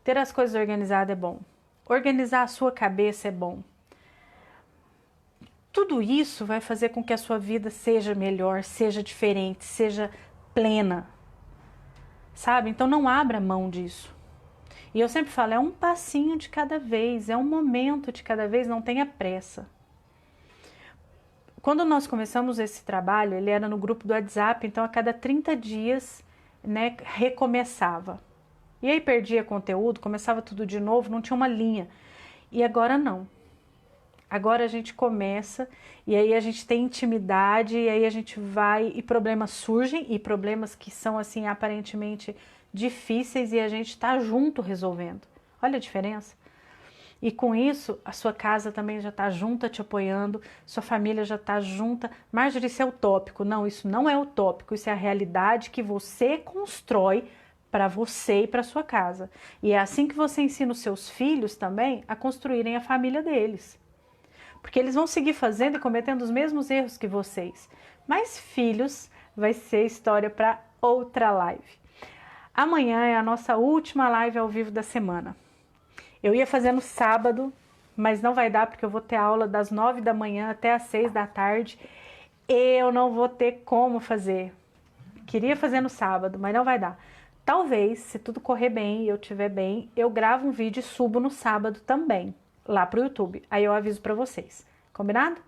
Ter as coisas organizadas é bom. Organizar a sua cabeça é bom. Tudo isso vai fazer com que a sua vida seja melhor, seja diferente, seja plena. Sabe? Então não abra mão disso. E eu sempre falo, é um passinho de cada vez, é um momento de cada vez, não tenha pressa. Quando nós começamos esse trabalho, ele era no grupo do WhatsApp, então a cada 30 dias, né, recomeçava. E aí perdia conteúdo, começava tudo de novo, não tinha uma linha. E agora não. Agora a gente começa e aí a gente tem intimidade e aí a gente vai e problemas surgem e problemas que são assim aparentemente difíceis e a gente tá junto resolvendo. Olha a diferença. E com isso a sua casa também já tá junta te apoiando, sua família já tá junta. Marjorie, isso é utópico. Não, isso não é utópico, isso é a realidade que você constrói para você e para sua casa. E é assim que você ensina os seus filhos também a construírem a família deles. Porque eles vão seguir fazendo e cometendo os mesmos erros que vocês. Mas filhos vai ser história para outra live. Amanhã é a nossa última live ao vivo da semana. Eu ia fazer no sábado, mas não vai dar porque eu vou ter aula das 9 da manhã até as 6 da tarde. E eu não vou ter como fazer. Queria fazer no sábado, mas não vai dar. Talvez, se tudo correr bem e eu estiver bem, eu gravo um vídeo e subo no sábado também, lá pro YouTube. Aí eu aviso para vocês. Combinado?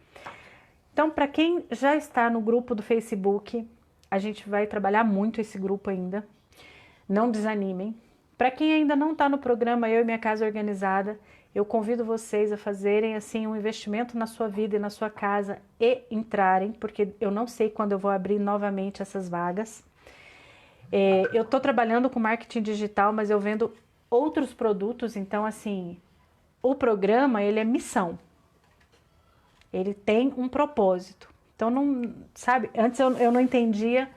Então, para quem já está no grupo do Facebook, a gente vai trabalhar muito esse grupo ainda. Não desanimem. Para quem ainda não está no programa Eu e Minha Casa Organizada, eu convido vocês a fazerem assim um investimento na sua vida e na sua casa e entrarem, porque eu não sei quando eu vou abrir novamente essas vagas. Eu estou trabalhando com marketing digital, mas eu vendo outros produtos, então assim, o programa ele é missão, ele tem um propósito. Então não, sabe, antes eu não entendia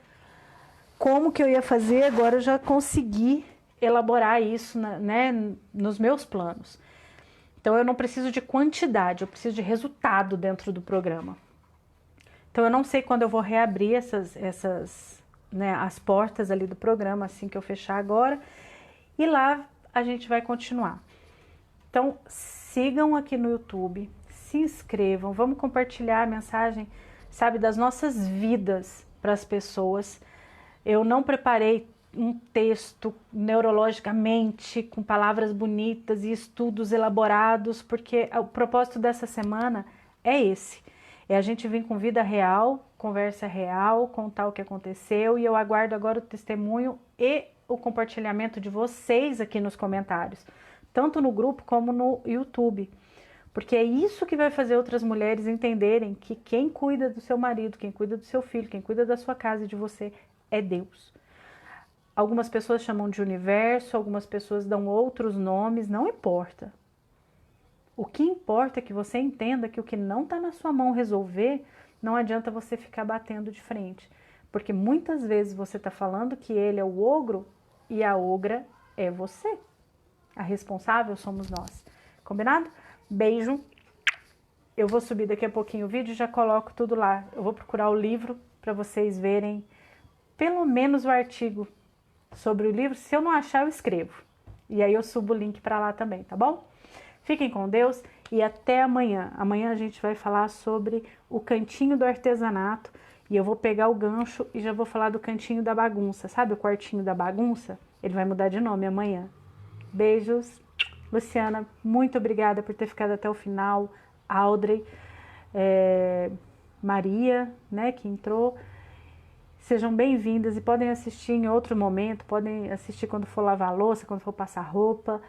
como que eu ia fazer, agora eu já consegui elaborar isso, né, nos meus planos. Então eu não preciso de quantidade, eu preciso de resultado dentro do programa. Então eu não sei quando eu vou reabrir né, as portas ali do programa, assim que eu fechar agora, e lá a gente vai continuar. Então sigam aqui no YouTube, se inscrevam, vamos compartilhar a mensagem, sabe, das nossas vidas para as pessoas. Eu não preparei um texto neurologicamente, com palavras bonitas e estudos elaborados, porque o propósito dessa semana é esse. É a gente vir com vida real, conversa real, contar o que aconteceu, e eu aguardo agora o testemunho e o compartilhamento de vocês aqui nos comentários, tanto no grupo como no YouTube. Porque é isso que vai fazer outras mulheres entenderem que quem cuida do seu marido, quem cuida do seu filho, quem cuida da sua casa e de você é Deus. Algumas pessoas chamam de universo, algumas pessoas dão outros nomes, não importa. O que importa é que você entenda que o que não está na sua mão resolver, não adianta você ficar batendo de frente. Porque muitas vezes você está falando que ele é o ogro e a ogra é você. A responsável somos nós. Combinado? Beijo. Eu vou subir daqui a pouquinho o vídeo e já coloco tudo lá. Eu vou procurar o livro para vocês verem pelo menos o artigo sobre o livro. Se eu não achar, eu escrevo. E aí eu subo o link para lá também, tá bom? Fiquem com Deus e até amanhã. Amanhã a gente vai falar sobre o cantinho do artesanato. E eu vou pegar o gancho e já vou falar do cantinho da bagunça. Sabe o quartinho da bagunça? Ele vai mudar de nome amanhã. Beijos. Luciana, muito obrigada por ter ficado até o final. Audrey, Maria, né, que entrou. Sejam bem-vindas e podem assistir em outro momento, podem assistir quando for lavar a louça, quando for passar roupa,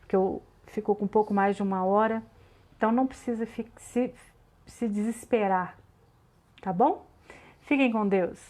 porque eu fico com um pouco mais de 1 hora. Então não precisa se desesperar, tá bom? Fiquem com Deus.